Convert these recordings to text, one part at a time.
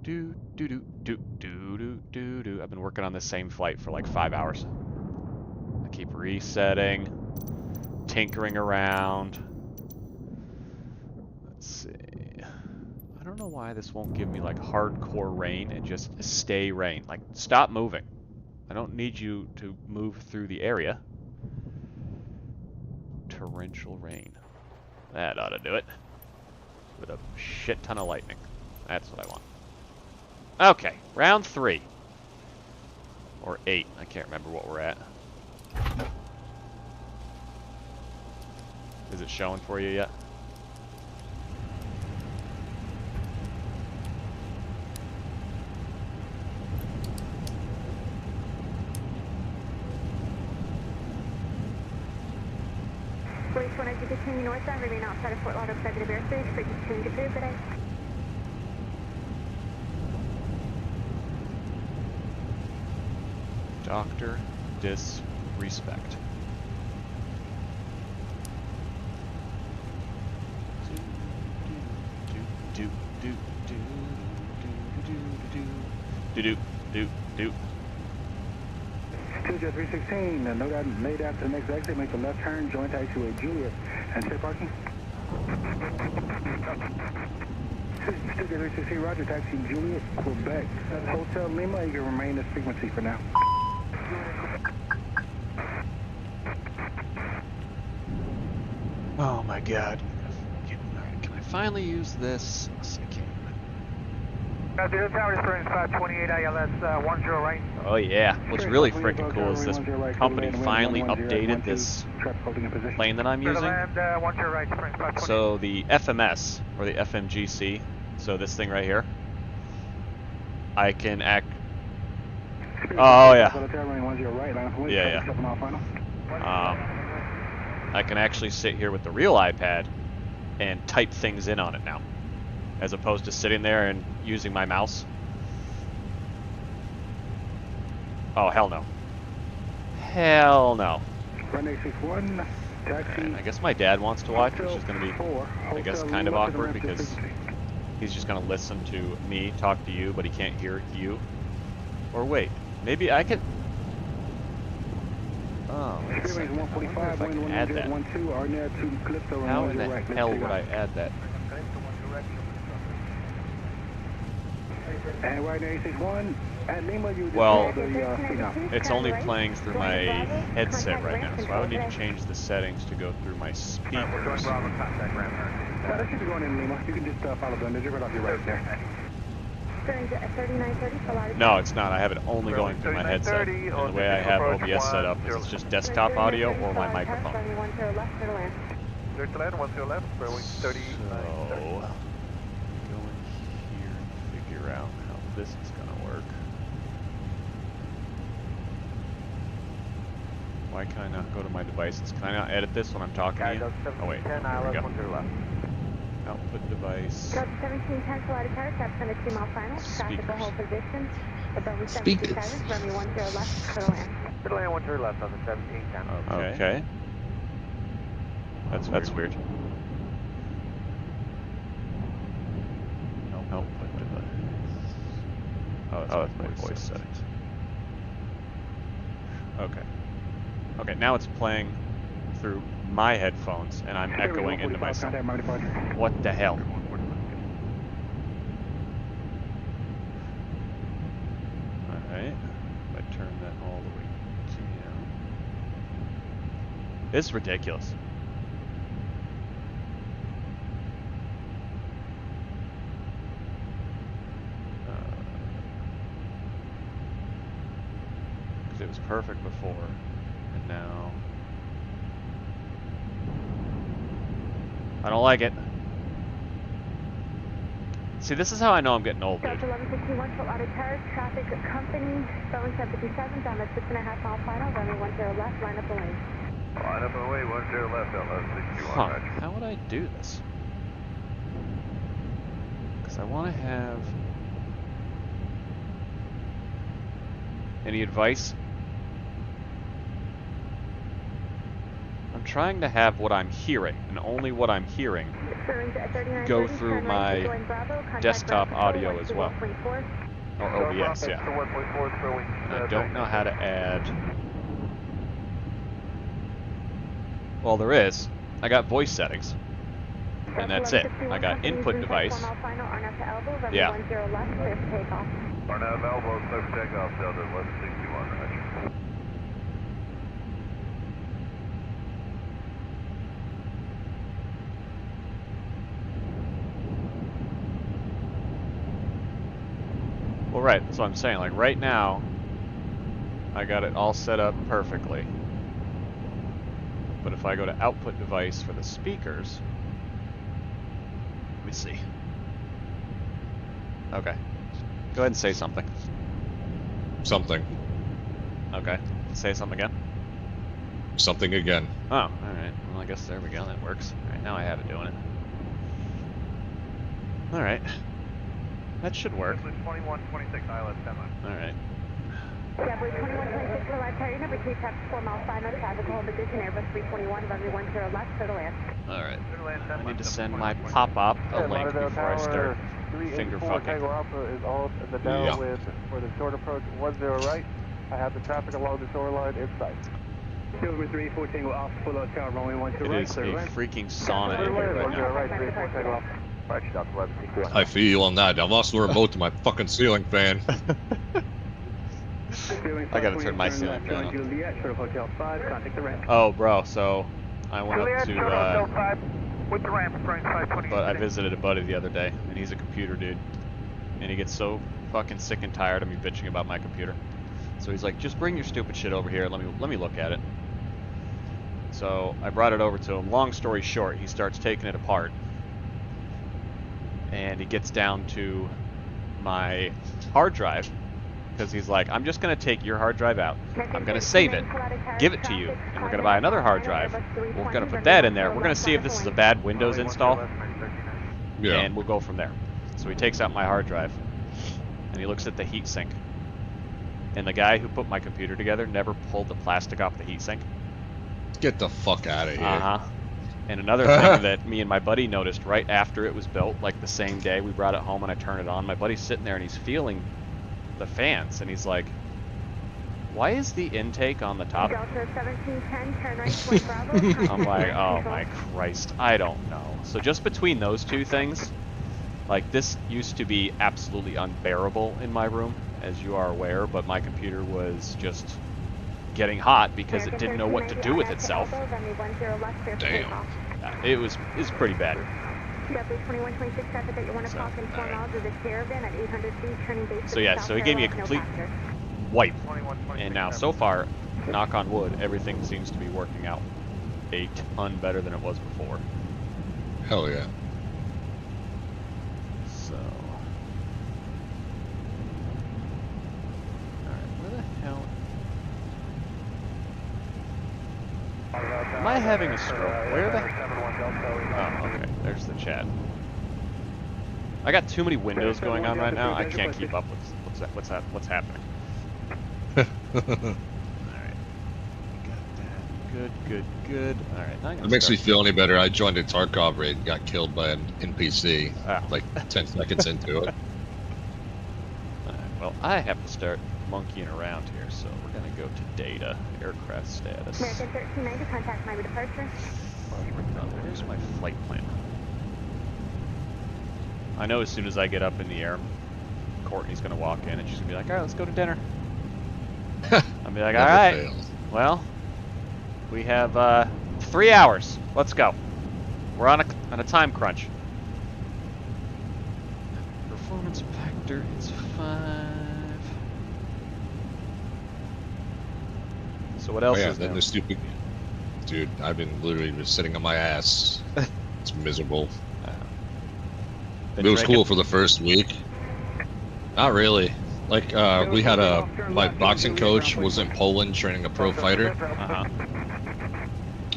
Do do do do do do do do. I've been working on this same flight for like 5 hours. I keep resetting, tinkering around. Let's see. I don't know why this won't give me like hardcore rain and just stay rain. Like, stop moving. I don't need you to move through the area. Torrential rain. That ought to do it. With a shit ton of lightning. That's what I want. Okay, round 3. Or 8. I can't remember what we're at. Is it showing for you yet? Police 1, as you continue northbound, remain outside of Fort Lauderdale Executive Airspace. Frequency change approved today. Doctor disrespect. Do do do do do do do do do. 20316, no doubt laid out to the next exit, make the left turn, join taxiway Juliet, and take parking. 20316, Roger, taxi Juliet, Quebec, Hotel Lima, you can remain this frequency for now. Oh my god. Can I finally use this? Yes, I can. Zero Tower experience 528 ILS 10 right. Oh yeah. What's really freaking cool is this company finally updated this plane that I'm using. So the FMS, or the FMGC, so this thing right here, I can act... Oh yeah. Yeah, yeah. I can actually sit here with the real iPad and type things in on it now, as opposed to sitting there and using my mouse. Oh, hell no. Hell no. And I guess my dad wants to watch, which is going to be, I guess, kind of awkward because he's just going to listen to me talk to you, but he can't hear you. Or wait, maybe I could... Oh, wait a second. I wonder if I can add that. How in the hell would I add that? And right now, 861, at Lima, you Well, it's only playing through my headset right now, so I would need to change the settings to go through my speakers. That should be going in Lima. You can just follow the digit right off your right there. No, it's not. I have it only going through my headset. And the way I have OBS set up is it's just desktop audio or my microphone. Clear to land, 10 left, runway 39. So, go in here and figure out how this is going to work. Why can I not go to my devices? Can I not edit this when I'm talking to you? Oh wait, there we go. Output device. Speakers. Okay. That's weird. Output device. Oh, that's my voice settings. Okay. Okay, now it's playing through my headphones, and I'm echoing into myself. What the hell? Alright, if I turn that all the way down. This is ridiculous. Because it was perfect before, and now... I don't like it. See, this is how I know I'm getting old, dude. Delta 1161, Fort Lauderdale Terrace, traffic company, Boeing 757, down at 6.5 mile final, runway 10 left, line up the lane. Line up the way, 10 left, LS 61. Huh, how would I do this? Because I want to have... Any advice? I'm trying to have what I'm hearing, and only what I'm hearing, go through my desktop audio as well. Or OBS, yeah. And I don't know how to add... Well, there is. I got voice settings. And that's it. I got input device. Yeah. Arnav Elbow, clear for takeoff, Delta 1161, roger. Well, right, that's what I'm saying. Like, right now, I got it all set up perfectly. But if I go to output device for the speakers... Let me see. Okay. Go ahead and say something. Something. Okay. Say something again. Something again. Oh, alright. Well, I guess there we go. That works. Alright, now I have it doing it. Alright. That should work. 2126 ILS 10 line. Alright. JetBlue 2126 for live carrier number 2, traffic 4 miles final, traffic hold position, Airbus 321, runway 10 left, clear to land. Alright. I need to send my pop-up a link before I start finger fucking. Tango Alpha is all in the down with for the short approach 10 right. I have the traffic along the shoreline in sight. Silver 34 Tango Alpha, full out tower, runway 12 It right. is a freaking sauna in here right now. Right, 34 Tango Alpha. Right, stop 11. I feel you on that. I lost the remote to my fucking ceiling fan. I gotta turn my ceiling fan on. Juliet, Short Hotel 5, contact the ramp. Oh, bro, so I went up Juliet, to, Short Hotel 5, with the ramp, approach 528. but I visited a buddy the other day, and he's a computer dude. And he gets so fucking sick and tired of me bitching about my computer. So he's like, just bring your stupid shit over here, let me look at it. So I brought it over to him. Long story short, he starts taking it apart. And he gets down to my hard drive, because he's like, I'm just going to take your hard drive out, I'm going to save it, give it to you, and we're going to buy another hard drive, we're going to put that in there, we're going to see if this is a bad Windows install, and we'll go from there. So he takes out my hard drive, and he looks at the heatsink, and the guy who put my computer together never pulled the plastic off the heatsink. Get the fuck out of here. Uh-huh. And another thing that me and my buddy noticed right after it was built, like the same day we brought it home and I turned it on, my buddy's sitting there and he's feeling the fans, and he's like, why is the intake on the top? Delta 1710, turn right, 20 Bravo. I'm like, oh my Christ, I don't know. So just between those two things, like, this used to be absolutely unbearable in my room, as you are aware, but my computer was just getting hot because it didn't know what to do with itself. Damn. It was pretty bad. So yeah, so he gave me a complete wipe, and now so far, knock on wood, everything seems to be working out a ton better than it was before. Hell yeah. So, alright, where the hell? Am I having a stroke? Where the? Oh, okay. There's the chat. I got too many windows going on right now. I can't keep up with what's happening. Alright. Got that. Good. Alright, now I'm gonna It makes me start. feel any better. I joined a Tarkov raid and got killed by an NPC like 10 seconds into it. Alright, well, I have to start monkeying around here, so we're gonna go to data, aircraft status. American 1390, contact my departure. Here's my flight plan. I know as soon as I get up in the air, Courtney's gonna walk in and she's gonna be like, alright, let's go to dinner. I'll be like, alright, well, we have 3 hours. Let's go. We're on a time crunch. Performance factor is 5. So what else is then new? the stupid dude, I've been literally just sitting on my ass. It's miserable. It was cool for the first week. Not really. Like, we had my boxing coach was in Poland training a pro fighter. Uh-huh.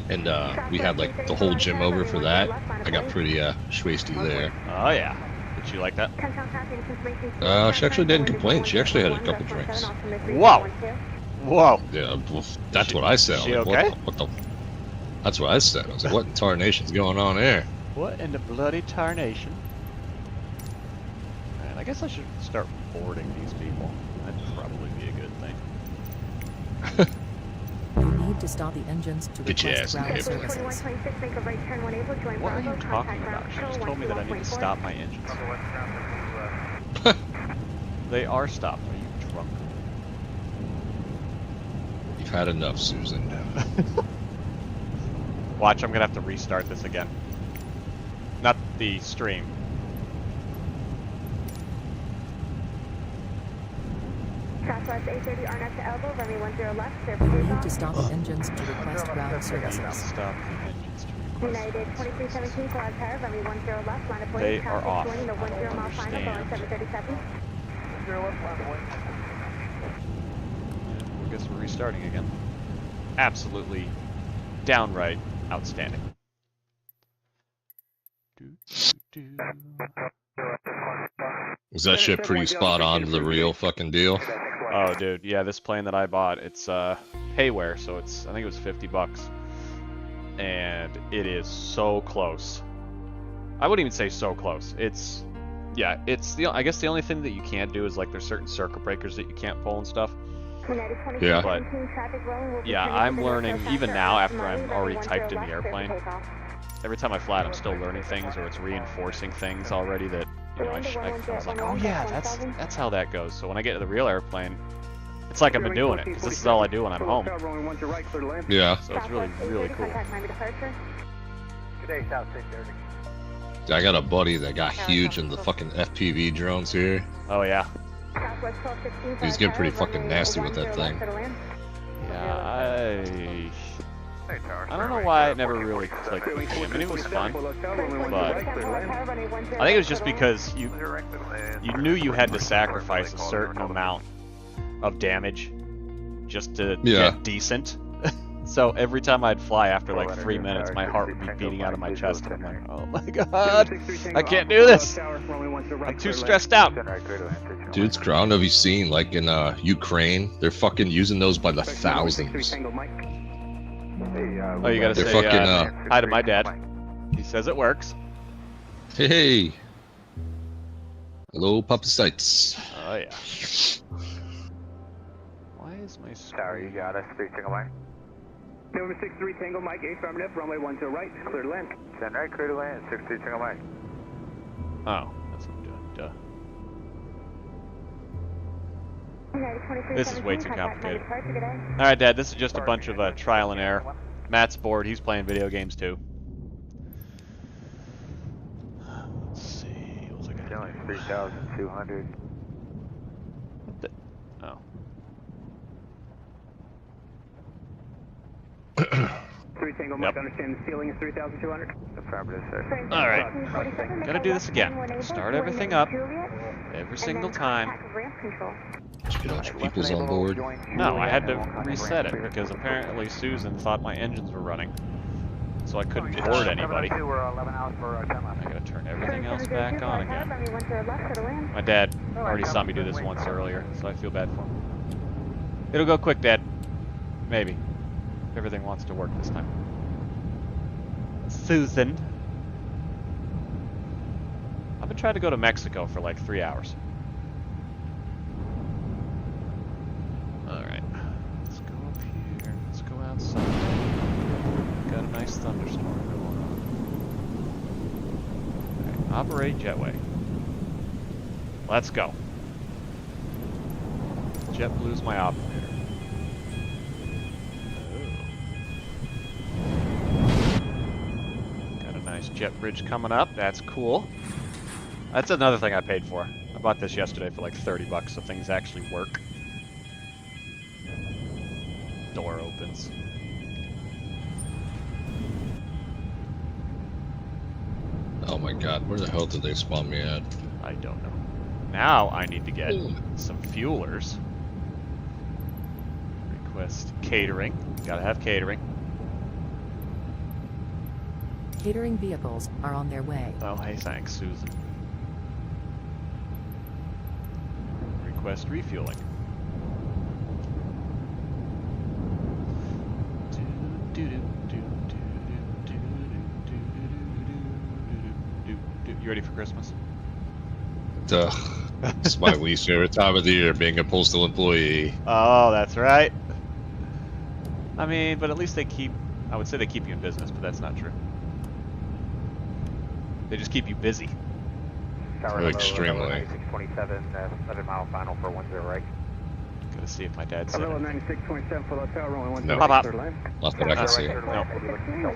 And we had like the whole gym over for that. I got pretty schwasty there. Oh yeah. Did you like that? She actually didn't complain. She actually had a couple drinks. Whoa. Whoa. Yeah, well, that's what I said. She Like, okay? What the? That's what I said. I was like, what in tarnation's going on there? What in the bloody tarnation? Man, I guess I should start boarding these people. That'd probably be a good thing. You need to stop the engines to Get your request ass in ground here. services. What are you talking about? She just told me that I need to stop my engines. They are stopped. Are you drunk? You've had enough, Susan. Watch, I'm gonna have to restart this again. Not the stream. Southwest 830 RNF to elbow, runway 10 left, clear You for need to takeoff. stop the engines to request ground services. Stop the engines to request. United 2317, Cloud Tower, runway 10 left, line of point. They are off. Joining the 10 mile final, Boeing Understand. 737. I guess we're restarting again. Absolutely downright outstanding. Was that shit pretty spot on to the real fucking deal? Oh, dude, yeah, this plane that I bought, it's payware, so it's, I think it was $50, and it is so close. I wouldn't even say so close. It's, yeah, it's the, I guess the only thing that you can't do is like there's certain circuit breakers that you can't pull and stuff. Yeah. But yeah, I'm learning even now after I'm already typed in the airplane. Every time I fly it, I'm still learning things, or it's reinforcing things already that, you know, I was like, oh yeah, that's how that goes. So when I get to the real airplane, it's like I've been doing it, because this is all I do when I'm home. Yeah. So it's really, really cool. Today, South 630. I got a buddy that got huge in the fucking FPV drones here. Oh yeah. He's getting pretty fucking nasty with that thing. Yeah, I don't know why it never really clicked with me. I mean, it was fun, but I think it was just because you knew you had to sacrifice a certain amount of damage just to get decent. So every time I'd fly after like 3 minutes, my heart would be beating out of my chest, and I'm like, oh my god, I can't do this. I'm too stressed out. Dude, it's ground. Have you seen, like in Ukraine, they're fucking using those by the thousands. Oh, you gotta They're say fucking, hi to my dad. He says it works. Hey. Hello, Papa Sites. Oh yeah. Why is my Tower, you got us. 3 Tango Mike. Number 63 Tango Mike, affirmative, runway 10 right, clear to land. Send right, clear to land. 63 Tango Mike. Oh, that's what I'm doing. Duh. This is way too complicated. Alright, Dad, this is just a bunch of trial and error. Matt's bored, he's playing video games too. Let's see, what was I gonna Only do? 3,200. What the? Oh. 3 Tango Mike, understand the ceiling is 3,200. Affirmative, sir. Alright. Gotta do this again. Start everything up. Every single time. Did you get a bunch of people's on board? No, I had to reset it because apparently Susan thought my engines were running. So I couldn't board anybody. I gotta turn everything else back on again. My dad already saw me do this once earlier, so I feel bad for him. It'll go quick, Dad. Maybe. If everything wants to work this time. Susan. I've been trying to go to Mexico for like 3 hours. Alright. Let's go up here. Let's go outside. Got a nice thunderstorm going on. Alright, operate jetway. Let's go. JetBlue's my operator. Got a nice jet bridge coming up. That's cool. That's another thing I paid for. I bought this yesterday for like $30 so things actually work. Door opens. Oh my god, where the hell did they spawn me at? I don't know. Now I need to get some fuelers. Request catering. Gotta have catering. Catering vehicles are on their way. Oh, hey, thanks, Susan. Request refueling. Do, do, do, do, do. You ready for Christmas? Duh. It's my least favorite time of the year, being a postal employee. Oh, that's right. I mean, but at least I would say they keep you in business, but that's not true. They just keep you busy. Extremely. 627, 7-mile final for 10 right. Gotta see if my dad's said Hello, it. 9627 for the tower, runway 10 No. Pop, pop. third line. Not that I can see. No. Make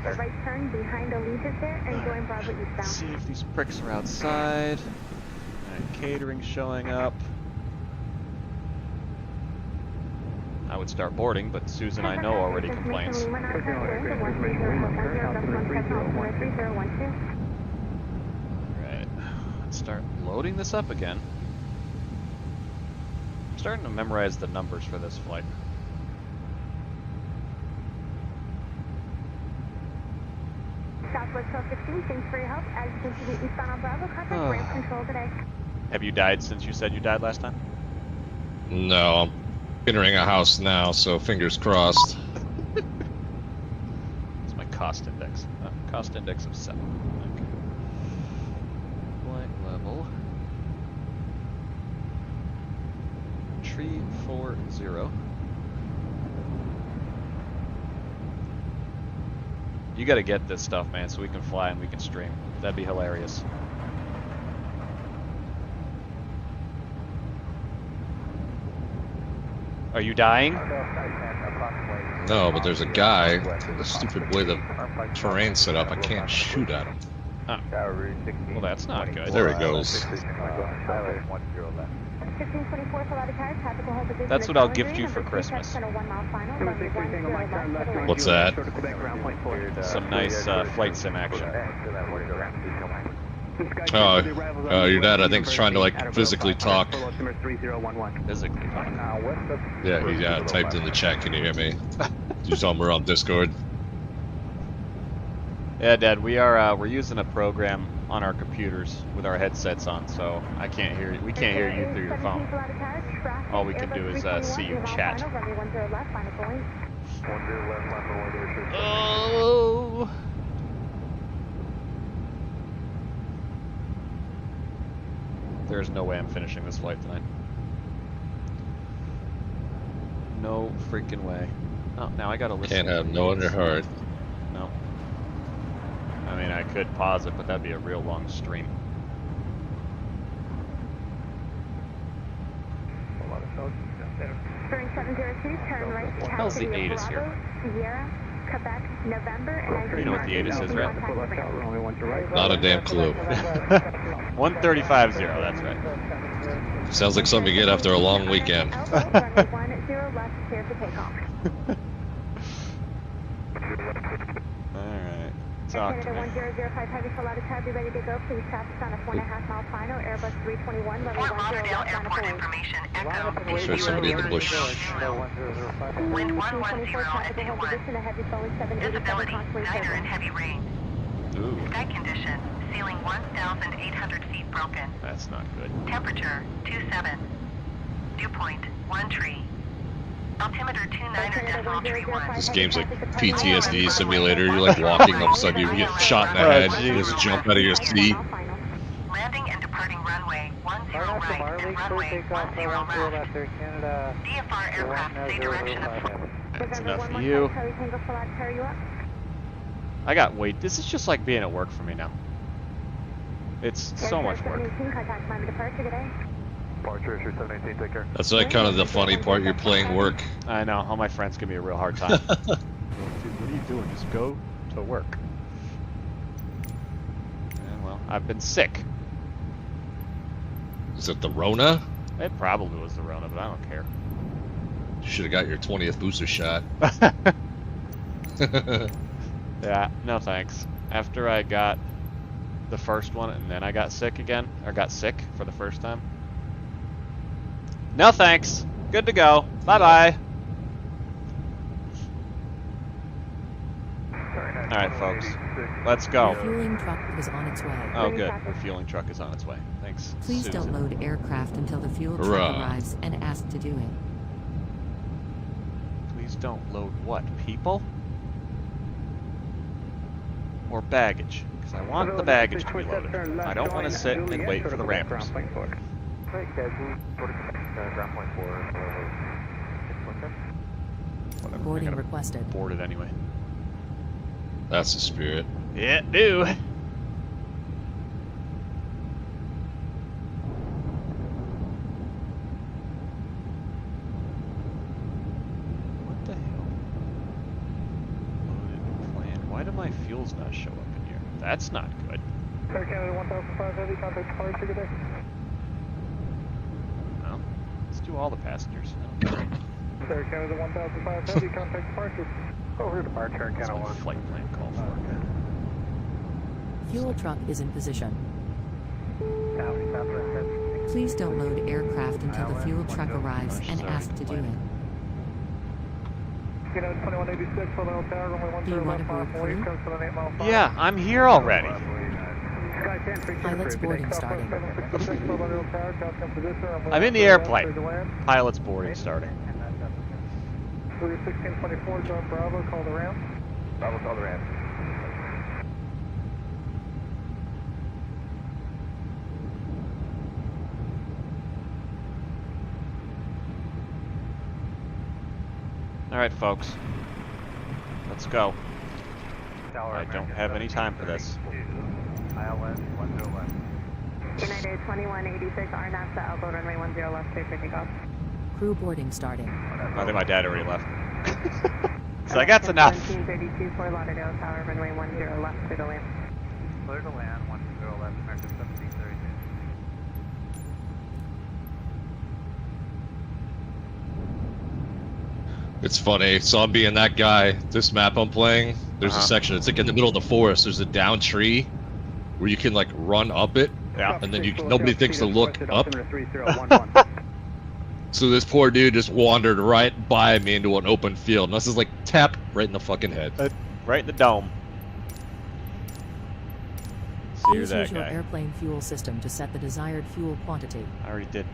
a right turn behind Allegiant there and join Bravo Let's eastbound. see if these pricks are outside. Alright, catering showing up. I would start boarding, but Susan I know already complains. Alright, let's start loading this up again. I'm starting to memorize the numbers for this flight. Southwest 1216, thanks for your help. As you can see, eastbound on Bravo, contact ramp control today. Have you died since you said you died last time? No, I'm entering a house now, so fingers crossed. It's my cost index. Cost index of 7. Okay. Flight level. 340. You gotta get this stuff, man, so we can fly and we can stream. That'd be hilarious. Are you dying? No, but there's a guy, the stupid way the terrain's set up, I can't shoot at him. Oh. Well, that's not good. There he goes. That's what I'll gift you for Christmas. What's that? Some nice flight sim action. Oh, your dad, I think, is trying to, like, physically talk. Physically talk. Yeah, he typed in the chat, can you hear me? Did you tell him we're on Discord? Yeah, Dad, we're using a program on our computers with our headsets on, so I can't hear you. We can't hear you through your phone. All we can do is see you chat. Oh. There's no way I'm finishing this flight tonight. No freaking way. Oh, now I gotta listen. Can't have no in your heart. No. I mean, I could pause it, but that'd be a real long stream. During 702, turn right to How's the City of ATIS here? Bravo, Sierra, Quebec, November, and You know what the ATIS is, right? Not a damn clue. 135.0, that's right. Sounds like something you get after a long weekend. Runway 10 left, clear for takeoff. Alright. Talk to Canada me. 1005 heavy full out of tower, be ready to go. Please traffic on a 4.5-mile final, Airbus 321, runway 10 left, on a point. I'm sure somebody in the bush. Wind 110 at 21. Visibility, neither in heavy rain. Ooh, Sky condition, ceiling 1,800 feet broken. that's not good. Temperature 27. Dew point 1 tree. Altimeter 29.31. This game's like PTSD simulator. You're like walking, all of a sudden you get shot in the head, you just jump out of your seat. Landing and departing runway 10 right and runway 10 left. DFR aircraft, say direction of That's enough for you. I got wait. This is just like being at work for me now. It's so much work. That's like kind of the funny part. You're playing work. I know. All my friends give me a real hard time. Dude, what are you doing? Just go to work. And, well, I've been sick. Is it the Rona? It probably was the Rona, but I don't care. You should have got your 20th booster shot. Yeah, no thanks. After I got the first one and then I got sick again, or got sick for the first time. No thanks. Good to go. Bye-bye. Alright, folks. Let's go. Refueling truck is on its way. Oh, good. Refueling truck is on its way. Thanks, Please Susan. don't load aircraft until the fuel truck Hurrah. arrives and ask to do it. Please don't load what? People? or baggage, because I want the baggage to be loaded. I don't want to sit and wait for the rampers. Whatever, Boarding requested. Board it anyway. That's the spirit. Yeah, do. What the hell? Loaded plan. Why do my fuels not show up in here? That's not good. Air Canada 1005 Heavy, contact departure, good day. Well, let's do all the passengers. Air Canada 1005 Heavy, contact departure. Over departure, Air What's Canada my 1. flight plan call for? Fuel truck is in position. Please don't load aircraft until the fuel truck arrives and ask to do it. Get out 2186, hold on tower, runway 10 Do you want left, to board mile 40, crew? comes to the 8 mile 5. Yeah, I'm here already. Pilot's boarding starting. I'm in the airplane. Pilot's boarding starting. 1624, John Bravo, call the ramp. Bravo, call the ramp. Alright, folks. Let's go. I don't have any time for this. ILS 10 left. United 2186, RNAV to elbow runway 10 left, clear for takeoff. Crew boarding starting. I think my dad already left. So I got enough. 1732 for Lauderdale Tower, runway 10 left, clear to land. Clear to land 10 left, American 1732. It's funny. So I'm being that guy. This map I'm playing, there's a section. It's like in the middle of the forest. There's a down tree where you can like run up it, Yeah. and then nobody thinks to look up. So this poor dude just wandered right by me into an open field, and this is like tap right in the fucking head. Right in the dome. See you Please that use your guy. airplane fuel system to set the desired fuel quantity. I already did.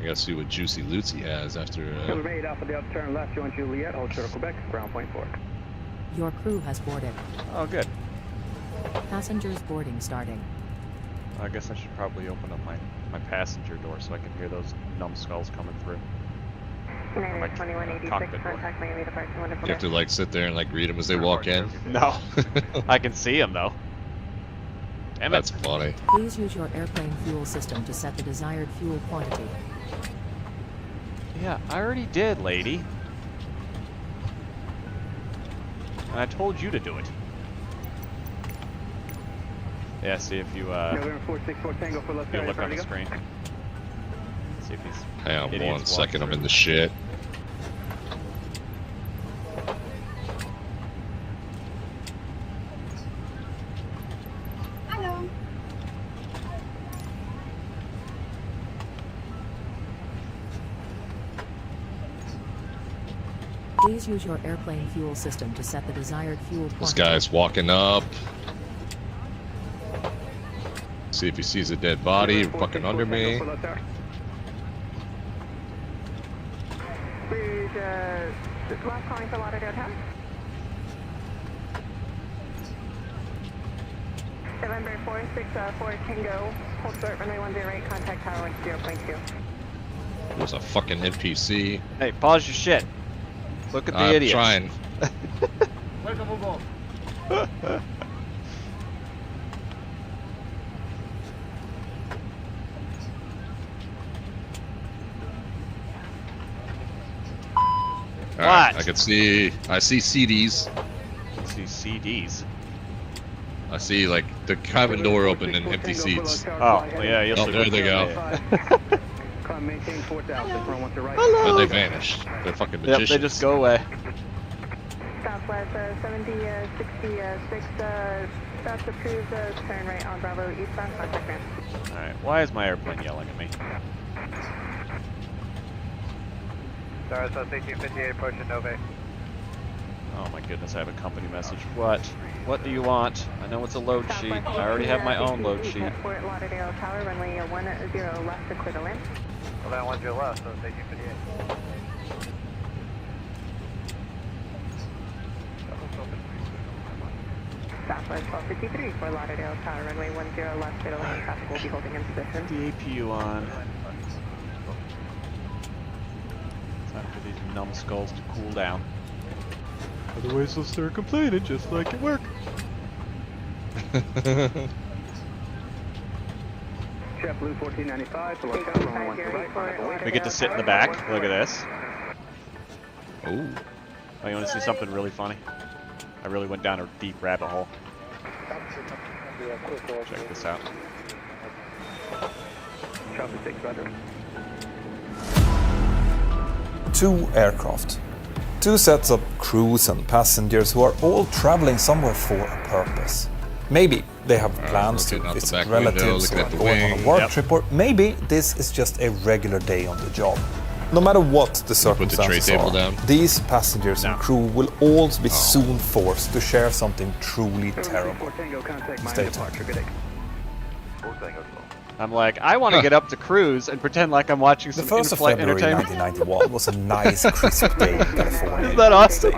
I gotta see what juicy loots he has after. Number 8 off of the upturn left, Joint Juliet, hold short of Quebec, ground point 4. Your crew has boarded. Oh, good. Passengers boarding starting. I guess I should probably open up my passenger door so I can hear those numbskulls coming through. United 2186, cockpit door. contact Miami departure, wonderful. You have to like sit there and like greet them as they walk in. No. I can see him though. Damn That's it. funny. Please use your airplane fuel system to set the desired fuel quantity. Yeah, I already did, lady. And I told you to do it. Yeah, see if you November 464 Tango for left you area, look on the Vertigo. screen. See if these Hang on idiots one walk second, I'm through. in the shit. Hello. Please use your airplane fuel system to set the desired fuel quantity. This guy's walking up. See if he sees a dead body fucking under me. Bridge, last calling for Lauderdale Tower. November 464 Tango, hold short, runway 10 right, contact tower 0.2. There's a fucking NPC. Hey, pause your shit. Look at the I'm idiots. trying. Alright, What? I see CDs. See CDs. I see like the cabin door open and empty seats. Oh, well, yeah, you'll Oh, see. there they go. Climb, maintain 4,000, run 1 to right. And they vanished. They're fucking Yep, magicians. they just go away. Southwest 70, 66, south approved, turn right on Bravo, eastbound, contact ramp. Alright, why is my airplane yelling at me? Stars 1858 approaching Nove. Oh my goodness, I have a company message. What? What do you want? I know it's a load sheet. I already have my own load sheet. Fort Lauderdale Tower, runway 10 left to clear to land. Well, that 10 left, so take you 58. Southwest 1253 for Lauderdale Tower, runway 10 left, clear to land. Traffic will be holding in position. The APU on. Time for these numbskulls to cool down. Otherwise they'll start complaining just like at work. JetBlue 1495, below tower, runway 10 right. We get to sit in the back. Look at this. Oh. Oh, you want to see something really funny? I really went down a deep rabbit hole. Check this out. Traffic 6, brother. 2 aircraft. 2 sets of crews and passengers who are all traveling somewhere for a purpose. Maybe they have plans to visit relatives or going on a work trip, or maybe this is just a regular day on the job. No matter what the circumstances are, these passengers and crew will all be soon forced to share something truly terrible. Stay tuned. I'm like, I want to get up to cruise and pretend like I'm watching some in-flight entertainment. The 1st of February 1991 was a nice, crisp day in California. Isn't that awesome?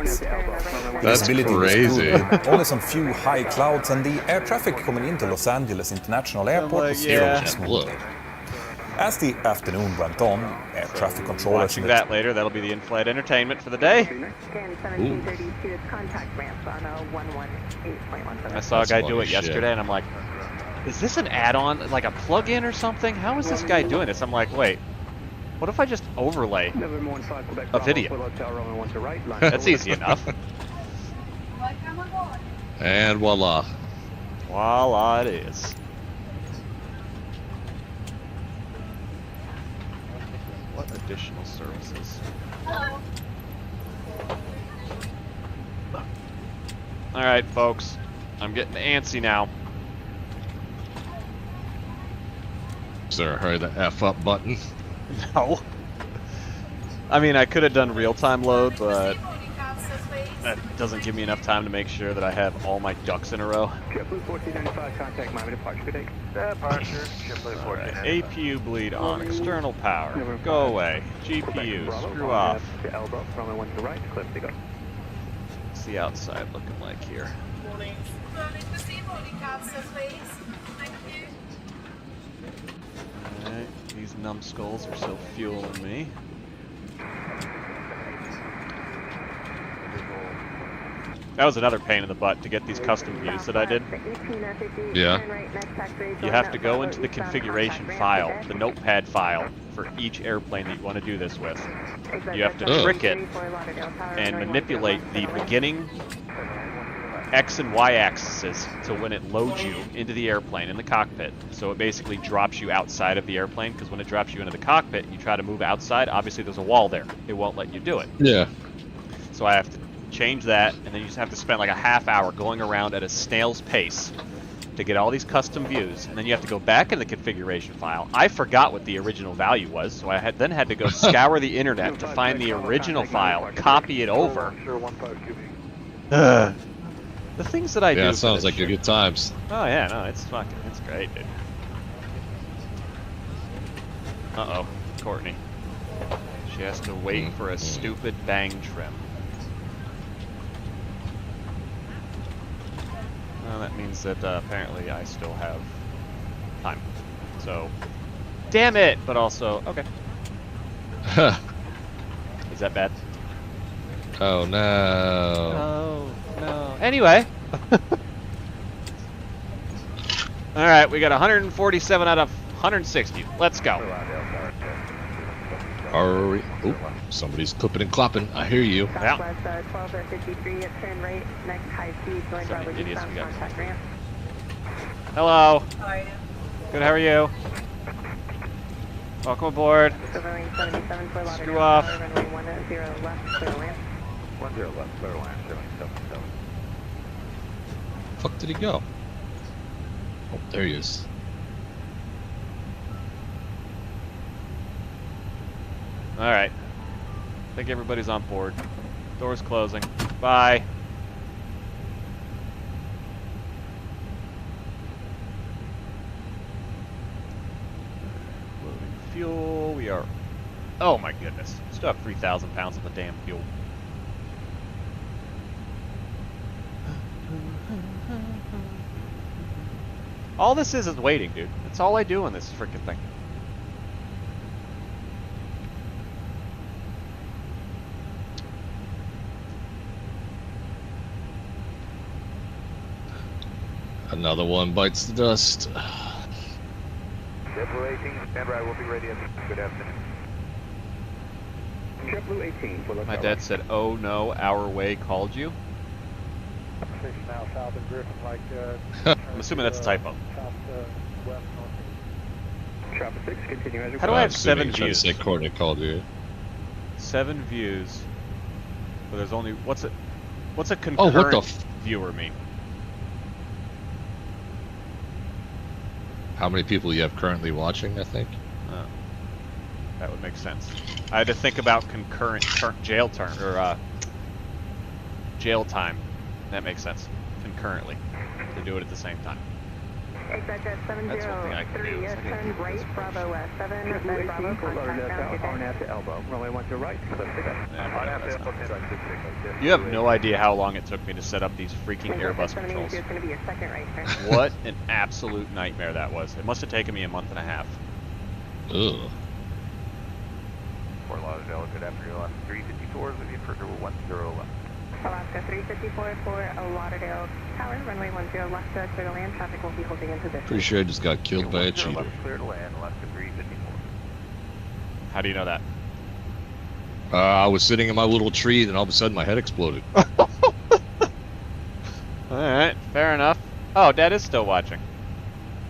That's crazy. Only some few high clouds, and the air traffic coming into Los Angeles International Airport was smooth. As the afternoon went on, air traffic controllers... Watching that later, that'll be the in-flight entertainment for the day. I saw a guy do it yesterday, and I'm like, is this an add-on, like a plug-in or something? How is this guy doing this? I'm like, wait, what if I just overlay a video? That's easy enough. And voila. Voila it is. What additional services? Alright, folks. I'm getting antsy now. Is there a hurry the F up button? No. I mean, I could have done real-time load, but that doesn't give me enough time to make sure that I have all my ducks in a row. JetBlue 1495, contact Miami departure, good day. Departure, JetBlue 1495. APU bleed on, external power, go away. GPU, screw off. What's the outside looking like here? Morning. Morning, proceed boarding capsules, please. Thank you. Alright, these numbskulls are still fueling me. That was another pain in the butt to get these custom views that I did. Yeah. You have to go into the configuration file, the notepad file, for each airplane that you want to do this with. You have to trick it and manipulate the beginning X and Y axes so when it loads you into the airplane in the cockpit. So it basically drops you outside of the airplane, because when it drops you into the cockpit and you try to move outside, obviously there's a wall there. It won't let you do it. Yeah. So I have to change that, and then you just have to spend like a half hour going around at a snail's pace to get all these custom views, and then you have to go back in the configuration file. I forgot what the original value was, so I then had to go scour the internet to find the original file, copy it over. The things that I do. Yeah, sounds like good times. Oh yeah, no, it's great, dude. Uh-oh, Courtney. She has to wait for a stupid bang trim. Well, that means that apparently I still have time. So, damn it! But also, okay. Is that bad? Oh no. Oh no. Anyway. Alright, we got 147 out of 160. Let's go. Oh, somebody's clipping and clopping. I hear you. Yeah. Southwest 1253 at turn right, next high speed, going Bravo eastbound contact ramp. Hello. How are you? Good, how are you? Welcome aboard. Silver 77 for Lauderdale. Screw off. Runway 10 left, clear land. 10 left, clear land, 777. Fuck did he go? Oh, there he is. Alright. I think everybody's on board. Doors closing. Bye. Loading fuel. We are Oh my goodness. Still have 3,000 pounds of the damn fuel. All this is waiting, dude. That's all I do in this freaking thing. Another one bites the dust. JetBlue 18, stand by, we'll be ready. Good afternoon. JetBlue 18, for My dad said, "Oh no, our way called you." 6 now south of Griffin, like I'm assuming that's a typo. south west northeast. Traffic 6, continue as How do I have 7 Trying to views? say Courtney called you. 7 views. But there's only what's a Oh, concurrent what the f- viewer mean? How many people you have currently watching, I think? Oh, that would make sense. I had to think about concurrent jail term or jail time. That makes sense. Concurrently, to do it at the same time. Exact at That's one thing I can do. 703, Is I can turn do right, this Bravo 7, JetBlue then 18, Bravo, for contact down, Arnett to elbow. Runway 1 to right, clear to go. You have no idea how long it took me to set up these freaking Airbus controls. It's going to be a second right turn. What an absolute nightmare that was. It must have taken me a month and a half. Ugh. Fort Lauderdale, good afternoon. Alaska 354 is with you for 10 left. Alaska 354 for Lauderdale Tower, runway 10 left, clear to land. Traffic will be holding in position. Pretty sure I just got killed by a cheetah. Clear to land, Alaska 354. How do you know that? I was sitting in my little tree, and all of a sudden my head exploded. Alright, fair enough. Oh, Dad is still watching.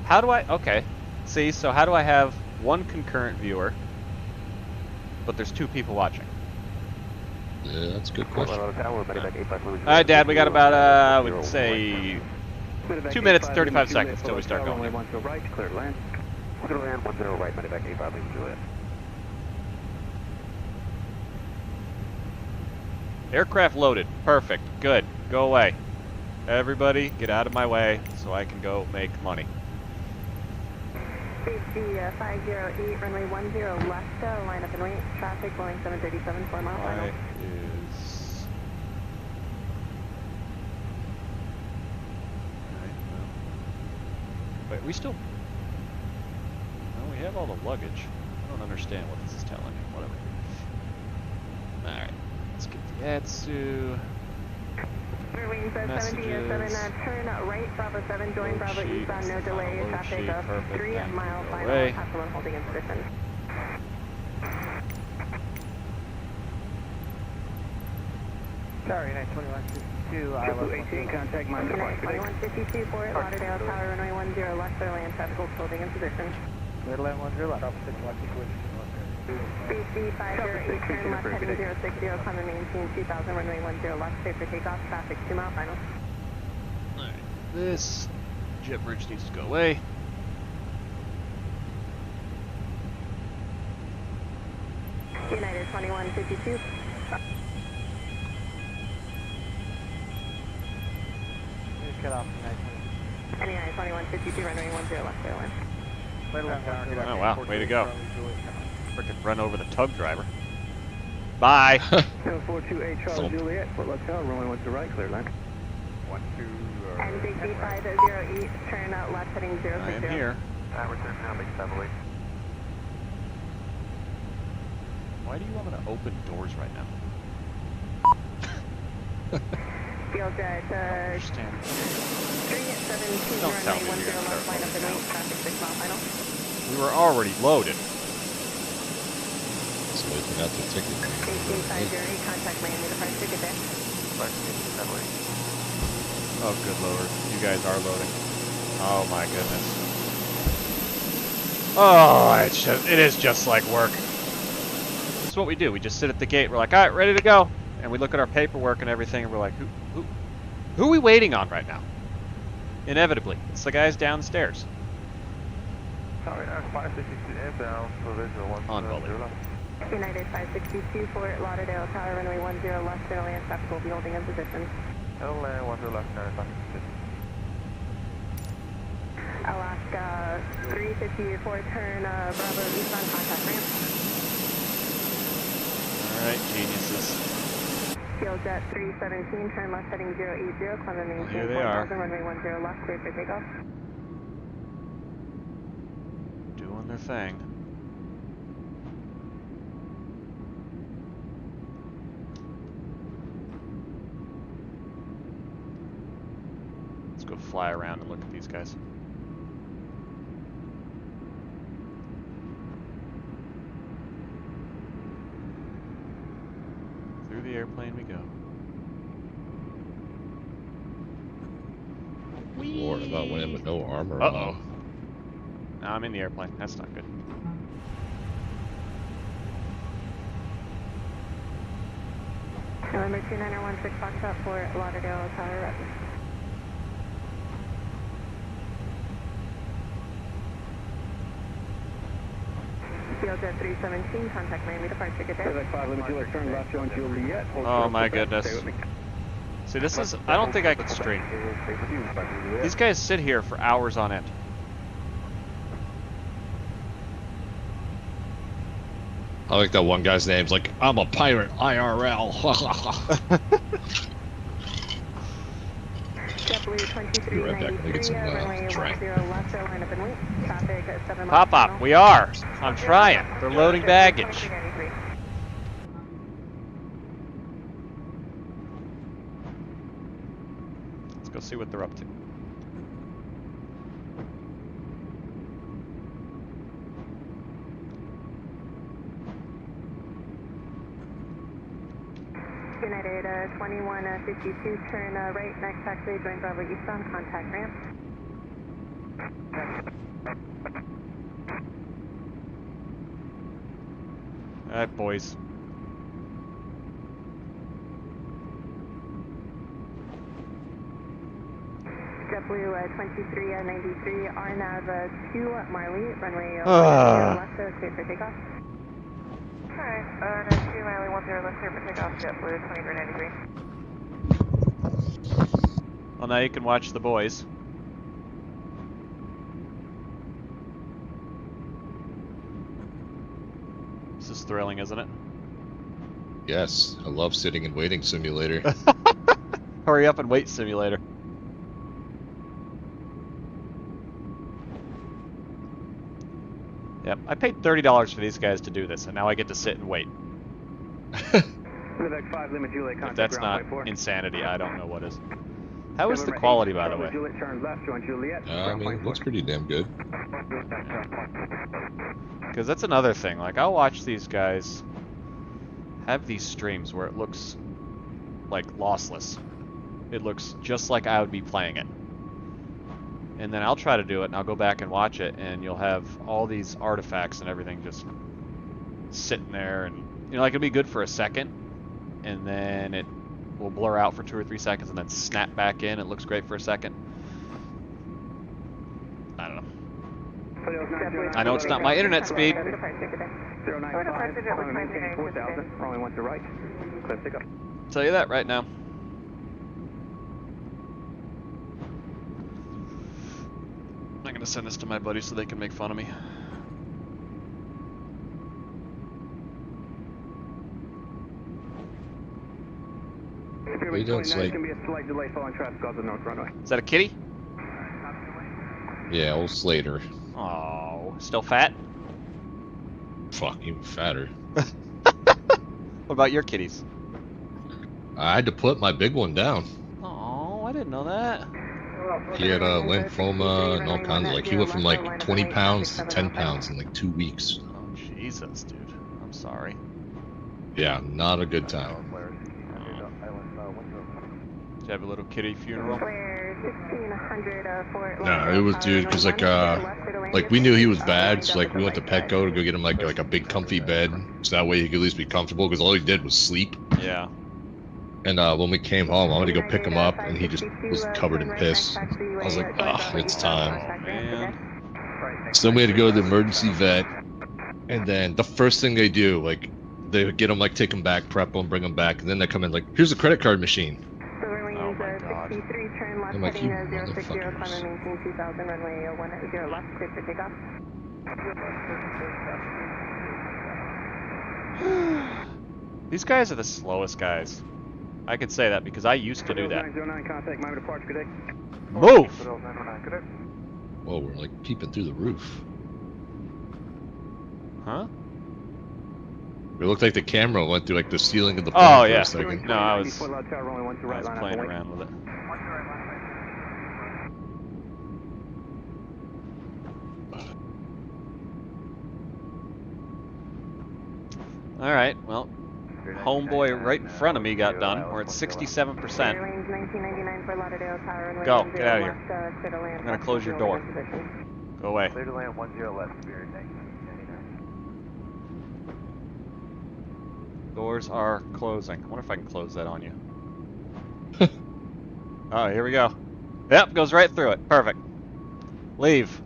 How do I... Okay. See, so how do I have one concurrent viewer, but there's 2 people watching? Yeah, that's a good question. Alright, Dad, we got about, I would say, 2 minutes and 35 seconds till we start going. Runway 10 right, clear to land. Clear to land, 10 right, Medivac 85, leaving Juliet. Aircraft loaded. Perfect. Good. Go away. Everybody, get out of my way so I can go make money. Safety 508, runway 10 left, line up and wait. Traffic going 737, 4 mile final. Why is... Alright, well. Wait, we still... No, we have all the luggage. I don't understand what this is telling me. Whatever. Alright, let's get the Atsu. Wings 77, turn right, Bravo 7, join Bravo eastbound, no delay, traffic of 3 mile final, Kfll holding in position. Sorry, 92152, JetBlue 18, contact minus 2152 for Lauderdale Tower, runway 10 left, clear land, traffic holding in position. Clear to land 10 left. BC 508, turn left, heading 060, climb and maintain 2000, runway 10 left, safe for takeoff, traffic 2 mile final. Alright, this jet bridge needs to go away. United 2152. Cut off United 2152, runway 10 left, clear land. Oh wow, way to go. Frickin' run over the tug driver. Bye! 748 Charlie Juliet, Fort Lauderdale, runway 1 to right, clear land. 12, And JC 508, turn out left, heading 060. I am here. return now, make 708. Why do you want me to open doors right now? Field jet, Understand. 317, Don't tell runway me 10 you're gonna left, start line up and wait, traffic 6 mile final. We were already loaded. So we got the ticket. JC 508, contact Miami departure, good day. Oh, good lord. You guys are loading. Oh my goodness. Oh, it is just like work. That's what we do. We just sit at the gate. We're like, all right, ready to go. And we look at our paperwork and everything, and we're like, who are we waiting on right now? Inevitably, it's the guys downstairs. Sorry, 562 inbound, so there's a 1. Unbelievable. United 562, Fort Lauderdale Tower, runway 10 left, clear land, traffic will be holding in position. Hello, land 10 left, 95. Alaska 354, turn Bravo eastbound, contact ramp. Alright, geniuses. Field jet 317, turn left heading 080, climb and maintain here they are. 4000, runway 10 left, clear for takeoff. Doing their thing. Let's go fly around and look at these guys. Through the airplane we go. Lord, about went in with no armor Uh-oh. on. Now I'm in the airplane. That's not good. November 2916 Foxtrot for Lauderdale Tower Rep. Field jet 317, contact Miami departure, good day. Quebec 5, limit Juliet, turn left, Joe and Juliet. Oh my goodness. See, this is, I don't think I could stream. These guys sit here for hours on end. I like that one guy's name's like, I'm a pirate IRL. Be right back, let me get some drink. Pop up, we are. I'm trying. They're loading baggage. Let's go see what they're up to. United 2152, turn right, next taxi, join Bravo eastbound, contact ramp. Alright, boys. JetBlue 2393, RNAV 2 Marley, runway 10 left, clear for takeoff. Alright, 2 Miley 10 left, clear for takeoff, JetBlue 2393. Well, now you can watch the boys. This is thrilling, isn't it? Yes, I love sitting and waiting simulator. Hurry up and wait simulator. Yep, I paid $30 for these guys to do this, and now I get to sit and wait. Quebec 5, limit Juliet, If contact that's not ground 4. insanity, I don't know what is. How is the quality, by the way? Juliet, turn left, join Juliet. I mean, it looks pretty damn good. Because that's another thing. Like, I'll watch these guys have these streams where it looks like lossless. It looks just like I would be playing it. And then I'll try to do it, and I'll go back and watch it, and you'll have all these artifacts and everything just sitting there, and you know, like it'll be good for a second, and then it will blur out for 2 or 3 seconds, and then snap back in. It looks great for a second. I don't know. I know it's not my internet speed. 095, 4000, runway 1 to right. Clear pickup. Tell you that right now. I'm gonna send this to my buddies so they can make fun of me. He does like, Can be a slight delay following traffic off the north runway. Is that a kitty? yeah, old Slater. Oh, still fat? Fuck, even fatter. What about your kitties? I had to put my big one down. Oh, I didn't know that. He had lymphoma and all kinds of, like, he went from like 20 pounds to 10 pounds in like 2 weeks. Oh, Jesus, dude. I'm sorry. Yeah, not a good time. Did you have a little kitty funeral? No, it was, dude, because like we knew he was bad, so like we went to Petco to go get him like a big comfy bed, so that way he could at least be comfortable, because all he did was sleep. Yeah. And when we came home, I went to go pick him up, and he just was covered in piss. I was like, oh, it's time. Oh, man. So then we had to go to the emergency vet, and then the first thing they do, like, they would get him, like, take him back, prep him, bring him back, and then they come in like, here's a credit card machine. Oh my God. I'm like, you motherfuckers. These guys are the slowest guys. I could say that because I used to do that. 909, contact my departure, good day. Move! Whoa, we're like peeping through the roof. Huh? It looked like the camera went through like the ceiling of the plane for a second. No, I was playing around with it. Alright, well, homeboy right in front of me got done. We're at 67%. Go, get out of here. I'm gonna close your door. Go away. Clear to land 10 left, Spirit. Doors are closing. I wonder if I can close that on you. Oh, here we go. Yep, goes right through it. Perfect. Leave.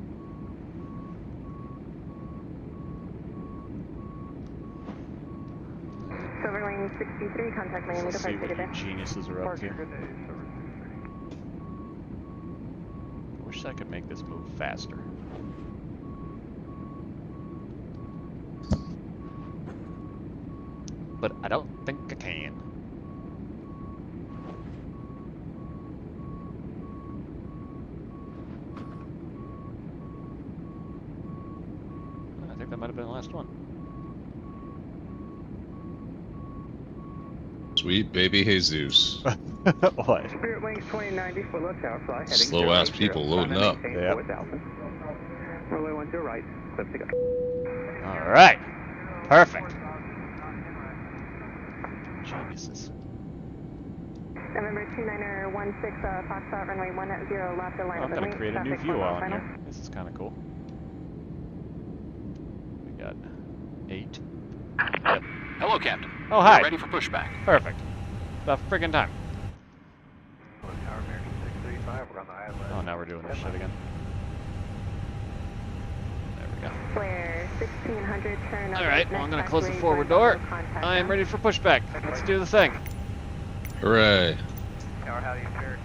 Silver Lane 63, contact Miami Let's see departure, what you geniuses are up to. I wish I could make this move faster. But I don't think I can. I think that might have been the last one. Sweet baby Jesus. What? Spirit Wings 2090, full of tower fly, heading Slow ass people loading up. Yep. Runway 10 right, clip to go. Alright. Perfect. Geniuses. November 2916, Foxtrot, runway 10 left, align I'm gonna create a new view while I'm here. This is kind of cool. We got 8. Yep. Hello, Captain. Oh, hi. We're ready for pushback. Perfect. About friggin' time. Oh, now we're doing this shit again. There we go. Flare 1600, turn Alright, well, I'm gonna close the forward door. I am ready for pushback. Let's do the thing. Hooray. Tower, how do you Spirit?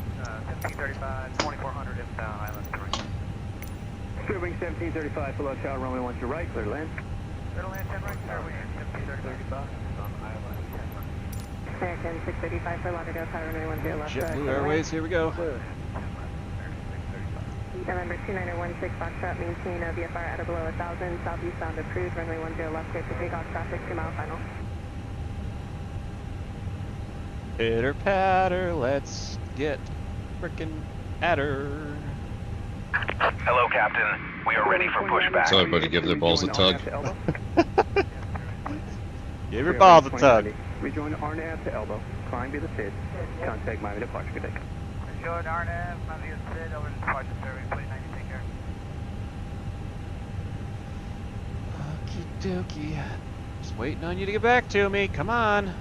1735, 2400 inbound, Island 3. Spirit Wings 1735, full of tower, runway 10 right, clear to land. Clear to land 10 right, Tower Wings 1735 on Island 10 right. American 635 for Lauderdale, Tower, runway 10 left. JetBlue Airways, here we go. November 2916, Foxtrot, maintain a VFR at or below 1000, southeast bound approved, runway 10 left, clear to takeoff, traffic, 2 mile final. Pitter patter, let's get frickin' at her. Hello, Captain. We are ready for pushback. So everybody give their balls a tug. Give your balls a tug. Rejoin RNAV to elbow. Climb to the SID. Contact Miami departure, good day. Rejoin RNAV, Miami SID, over to departure survey, please, 90, take care. Okie dokie. Just waiting on you to get back to me. Come on.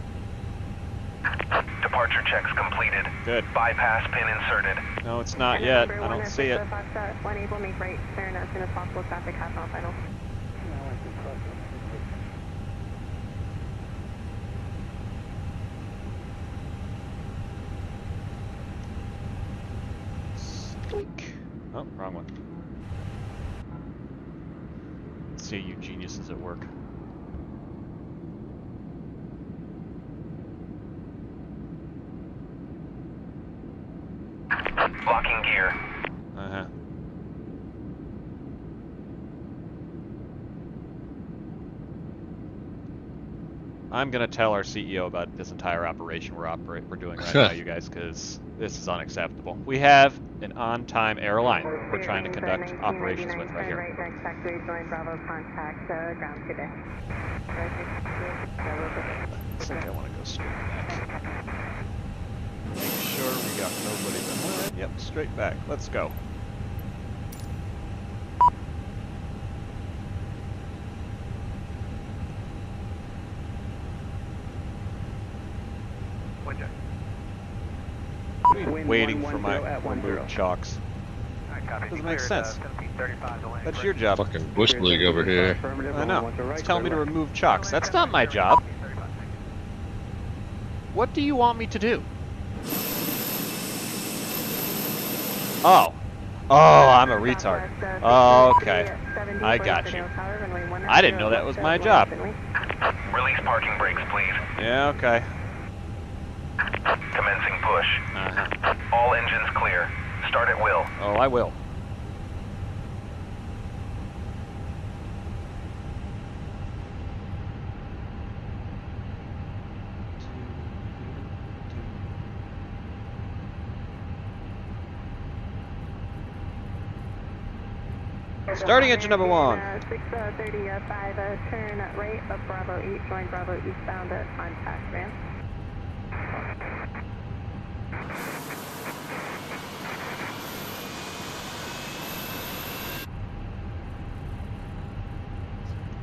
Departure checks completed. Good. Bypass pin inserted. No, it's not yet. I don't see it. Foxtrot, 1 able, make right turn as soon as possible, traffic, half mile final. Squeak. Oh, wrong one. Let's see you geniuses at work. Blocking gear. Uh-huh. I'm gonna tell our CEO about this entire operation we're doing right now, you guys, because this is unacceptable. We have an on-time airline we're trying to conduct operations with right here. Right, next factory, join Bravo, contact ground today. I think I want to go straight back. Make sure we got nobody behind. Yep, straight back. Let's go. Waiting for my remove chocks. Doesn't make sense. That's your job. Fucking Bush League over here. I know. It's telling me to remove chocks. That's not my job. What do you want me to do? Oh. Oh, I'm a retard. Oh, okay. I got you. I didn't know that was my job. Release parking brakes, please. Yeah, okay. Commencing push. Uh-huh. All engines clear. Start at will. Oh, I will. Starting engine number 1. 635, turn right of Bravo 8, join Bravo eastbound at contact ramp.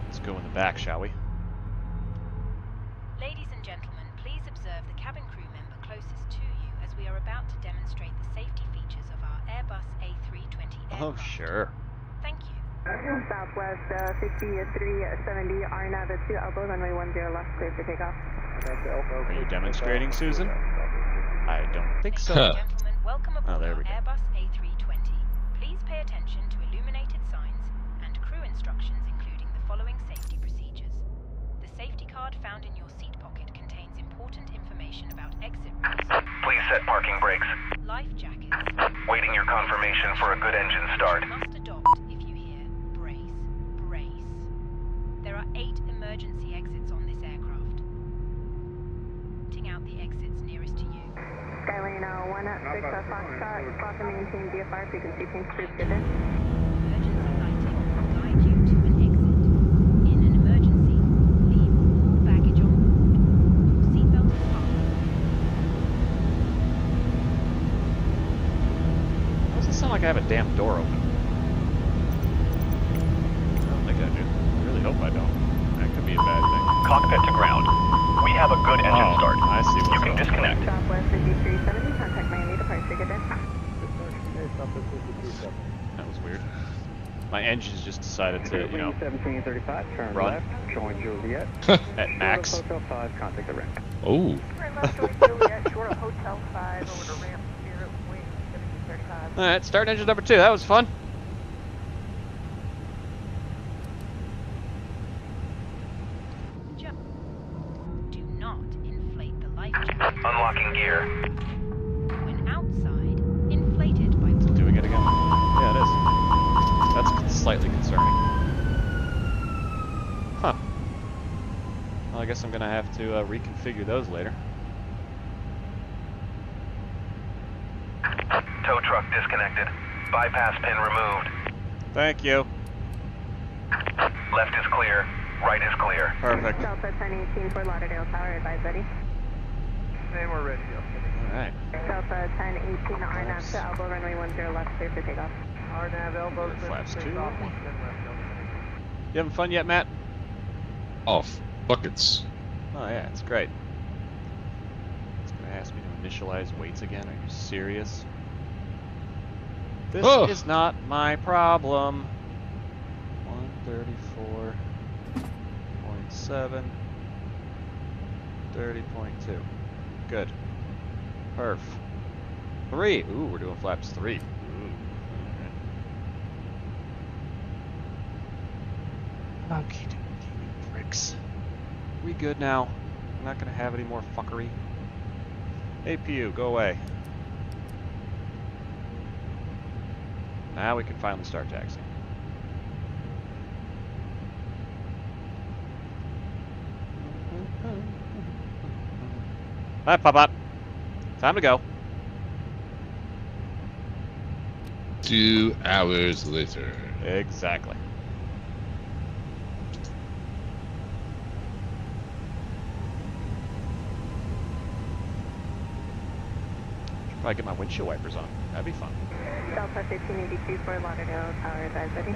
Let's go in the back, shall we? Ladies and gentlemen, please observe the cabin crew member closest to you as we are about to demonstrate the safety features of our Airbus A320 aircraft. Oh, sure. Thank you. Southwest 6370, RNAV at 2 elbow, runway 10 left, clear for takeoff. Are you demonstrating, Susan? I don't think so. Ladies and gentlemen, welcome aboard there our we go. Airbus A320. Please pay attention to illuminated signs and crew instructions, including the following safety procedures. The safety card found in your seat pocket contains important information about exit routes, Please set parking brakes. life jackets. Waiting your confirmation for a good engine start. You must adopt if you hear brace, brace. There are 8 emergency exits on this aircraft. Pointing out the exits nearest to you. Skylane 1 at 6 Foxtrot, clock and maintain VFR, frequency change cruise good day. Emergency lighting will guide you to an exit. In an emergency, leave all baggage on board. Your seatbelt is fastened. Why does it sound like I have a damn door open? I don't think I do. I really hope I don't. That could be a bad thing. Cockpit to ground. We have a good engine start. I see what's You can going on. disconnect. Southwest 5370, contact Miami departure, good day. That was weird. My engines just decided to, you know, 1735, turn run. left, join Juliet. At max. Hotel 5, contact the ramp. Oh. Turn left, join Juliet, short of Hotel 5, over to ramp, Spirit, wing 1735. Alright, start engine number 2. That was fun. Do not inflate the life jacket. Unlocking gear. When outside, inflate it by Is it doing it again? Yeah, it is. That's slightly concerning. Huh. Well, I guess I'm gonna have to reconfigure those later. Tow truck disconnected. Bypass pin removed. Thank you. Left is clear. Right is clear. Perfect. Delta 1018 for Lauderdale Tower, advise ready. Name or radio. Alright. Delta 1018, RNAV to elbow, runway 10 left, clear for takeoff. RNAV elbow. Flaps 2. You having fun yet, Matt? Oh, buckets. Oh yeah, it's great. It's gonna ask me to initialize weights again. Are you serious? This is not my problem. 134.7. 30.2. Good. Perf. 3. Ooh, we're doing flaps 3. Ooh. Alright. Okay, you pricks. We good now? I'm not gonna have any more fuckery. APU, go away. Now we can finally start taxiing. Alright, Pop-Pop. Time to go. 2 hours later. Exactly. Should probably get my windshield wipers on. That'd be fun. Delta 1582 for Lauderdale Tower, advise ready.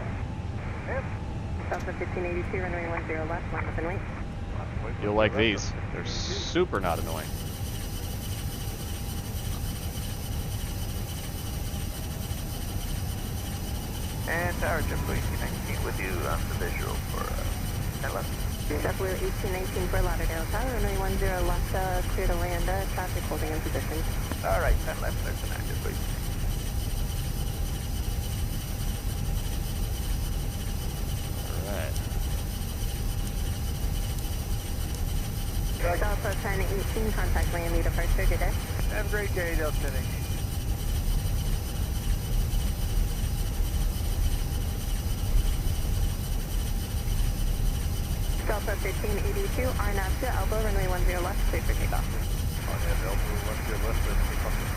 Delta 1582, runway 10 left, line up and wait. You'll like these. They're super not annoying. And Tower Jim, please connect with you on the visual for 10 left. JetBlue 1819 for Lauderdale Tower, runway 10 left, clear to land, traffic holding in position. All right, 10 left, there's an active, please. Delta 1018, contact Miami departure, good day. Have a great day, Delta 1018. Delta 1582, RNAV to Elbow, runway 10 left, clear for takeoff. RNAV Elbow 10 left, takeoff.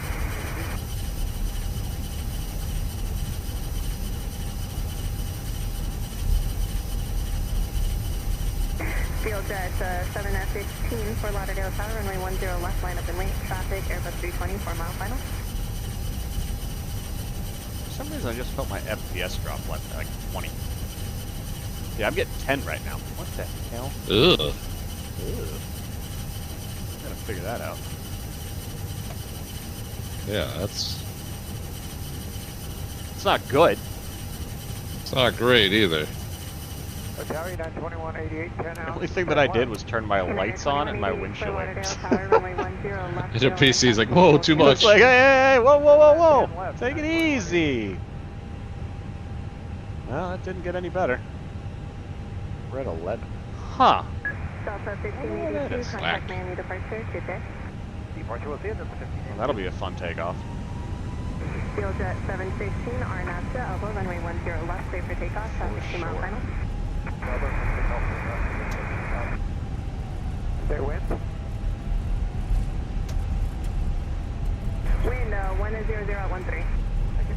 Field jet 7F-15 for Lauderdale Tower, runway 10 left, line up and wait, traffic, Airbus 320, 4 mile final. For some reason I just felt my FPS drop like 20. Yeah, I'm getting 10 right now. What the hell? Ugh. Ugh. Gotta figure that out. Yeah, that's... It's not good. It's not great either. Tower 921, 88, 10 The only thing that I did was turn my lights on and my windshield wipers. And your PC's like, whoa, too much. It's like, hey, whoa, whoa, whoa, whoa. Take it easy. Well, that didn't get any better. We're at 11. Huh. Delta 1582, contact Miami departure, good day. Departure will see you, Delta 1582. Well, that'll be a fun takeoff. Field jet 716, RNAV to Elbow, runway 10 left, clear for takeoff, traffic 2 mile final. Their wind? Wind 100 at 13. Thank you.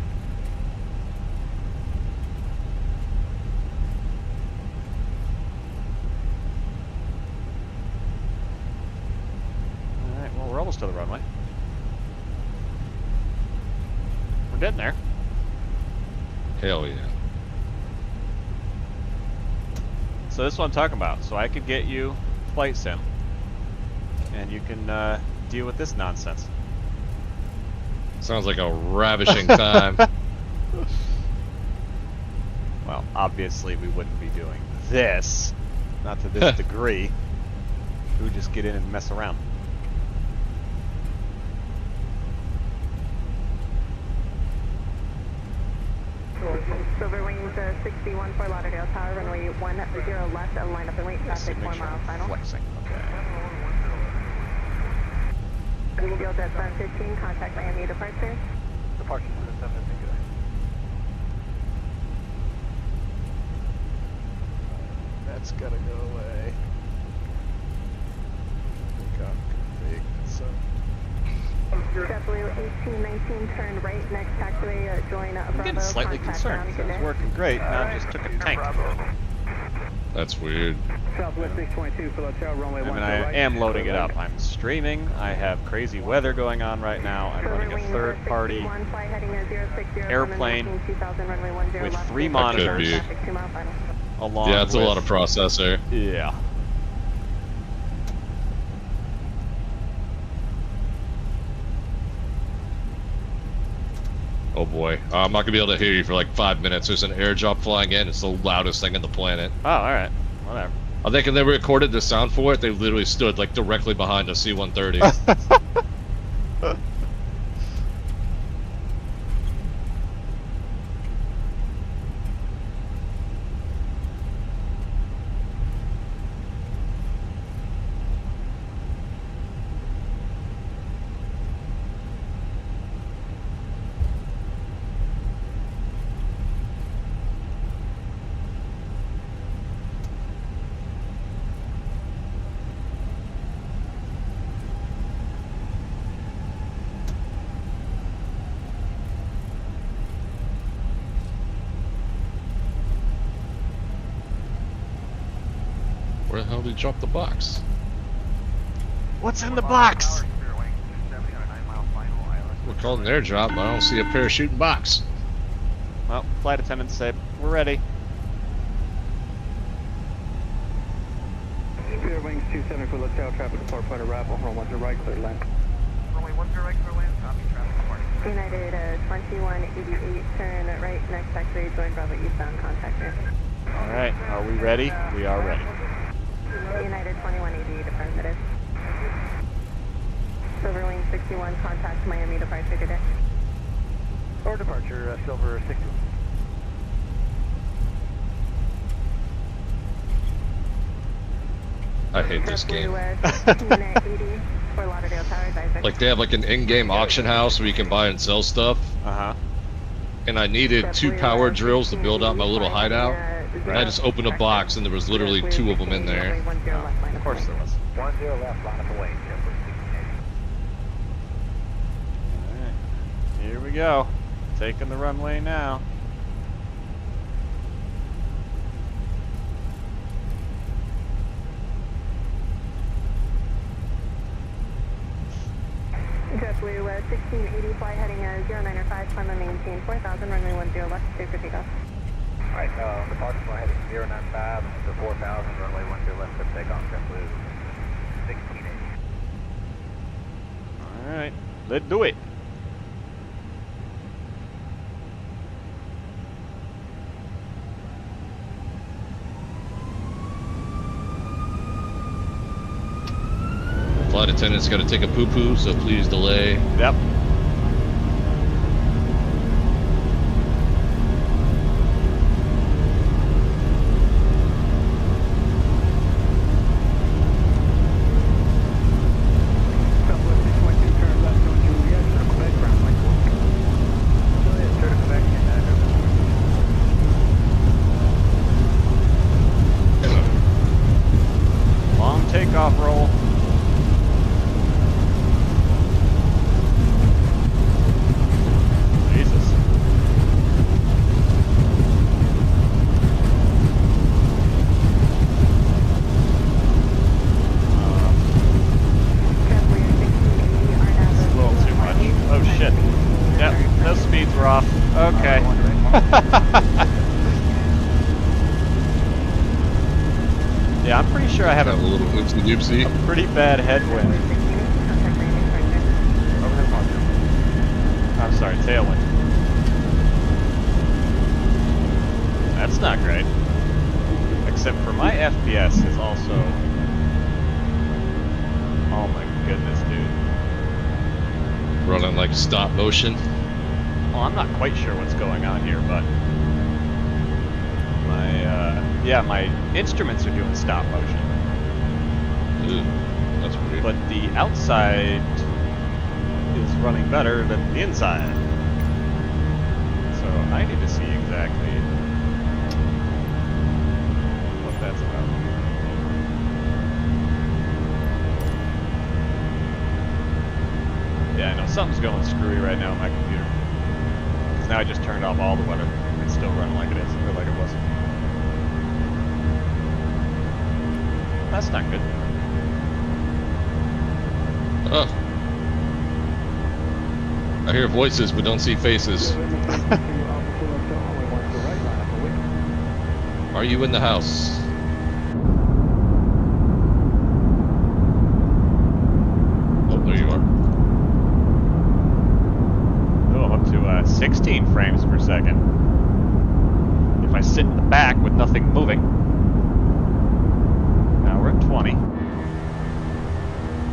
Alright, well, we're almost to the runway. We're getting there. Hell yeah. So this is what I'm talking about. So I could get you flight sim, and you can deal with this nonsense. Sounds like a ravishing time. Well, obviously we wouldn't be doing this, not to this degree. We would just get in and mess around. Silver Wings 61 for Lauderdale Tower, runway 10 left, line up and wait, traffic 4 mile final. Flexing. Okay. Field jet 715, contact Miami departure. Departure for the 715, good day. That's gotta go away. JetBlue 1819, turn right, next taxiway, join Bravo. I'm getting slightly concerned. It was working great, now it just took a tank. That's weird. Southwest 622 for Hotel, runway 10 I mean, I am loading it up. I'm streaming. I have crazy weather going on right now. I'm running a third-party airplane with 3 monitors. Along yeah, it's with, a lot of processor. Yeah. Oh boy, I'm not gonna be able to hear you for like 5 minutes. There's an airdrop flying in. It's the loudest thing on the planet. Oh, all right, whatever. I think when they recorded the sound for it, they literally stood like directly behind a C-130. Where the hell did he drop the box? What's in the box? We're called an airdrop, but I don't see a parachuting box. Well, flight attendants said, we're ready. Clear Wings 27 for Hotel, traffic depart point arrival, runway 10 right, clear land. Runway 10 right, clear land, copy, traffic depart. United 2188, turn right, next taxiway, join Bravo eastbound, contact me. All right, are we ready? We are ready. United 2188, affirmative. Silver Wing 61, contact Miami departure, good day. Or departure, Silver 61. I hate this game. Like they have like an in-game auction house where you can buy and sell stuff. And I needed 2 power drills to build out my little hideout. And I just opened a box and there was literally 2 of them in there. Of course there was. 10 left, line up away. Alright, here we go. Taking the runway now. JetBlue 1680, fly heading 095, climb and maintain 4000, runway 10 left, clear for takeoff. Alright, departure flight heading 095 to 4000, runway 10 left, clear for takeoff, JetBlue 1680. Alright, let's do it. Flight attendant's got to take a poo-poo, so please delay. Yep. Long takeoff roll. Okay. Yeah, I'm pretty sure I have a little oopsie doopsie. A pretty bad headwind. I'm sorry, tailwind. That's not great. Except for my FPS is also... Oh my goodness, dude. Running like stop motion. Well, I'm not quite sure what's going on here, but my instruments are doing stop motion. Ooh, that's weird. But the outside is running better than the inside. So I need to see exactly what that's about. Yeah, I know something's going screwy right now on my computer. Now I just turned off all the weather. It's still running like it is, or like it was. That's not good. Oh. I hear voices but don't see faces. Are you in the house? Oh, there you are. 16 frames per second. If I sit in the back with nothing moving. Now we're at 20.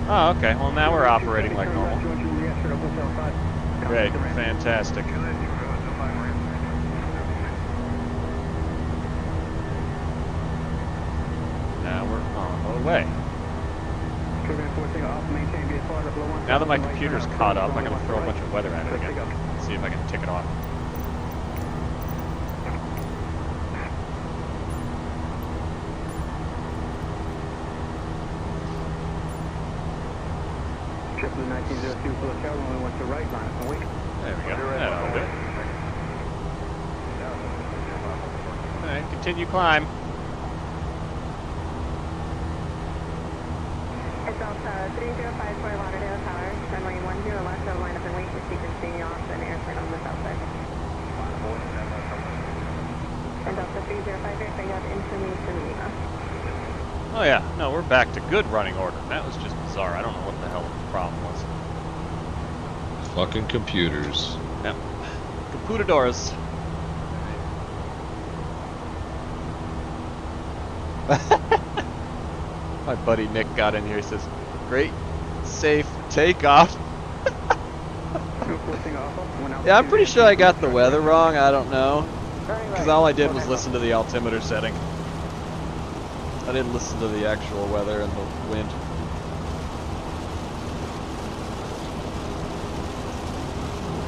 Oh, okay. Well, now we're operating like normal. Great. Fantastic. Now we're on the way. Now that my computer's caught up, I'm going to throw a bunch of weather at it again. See if I can tick it off. JetBlue 1902 for the tower, only went to right line up and wait. There we go. That'll do it. Alright, continue climb. It's Delta 305 for Lauderdale Tower, runway 10 left, so line up and wait for sequencing off an airplane on the south side. And Delta 305, verify you have information Lima. Oh yeah, no, we're back to good running order. That was just bizarre. I don't know what the hell the problem was. Fucking computers. Yep. Computadors. My buddy Nick got in here. He says, "Great, safe takeoff." Yeah, I'm pretty sure I got the weather wrong. I don't know, because all I did was listen to the altimeter setting. I didn't listen to the actual weather and the wind.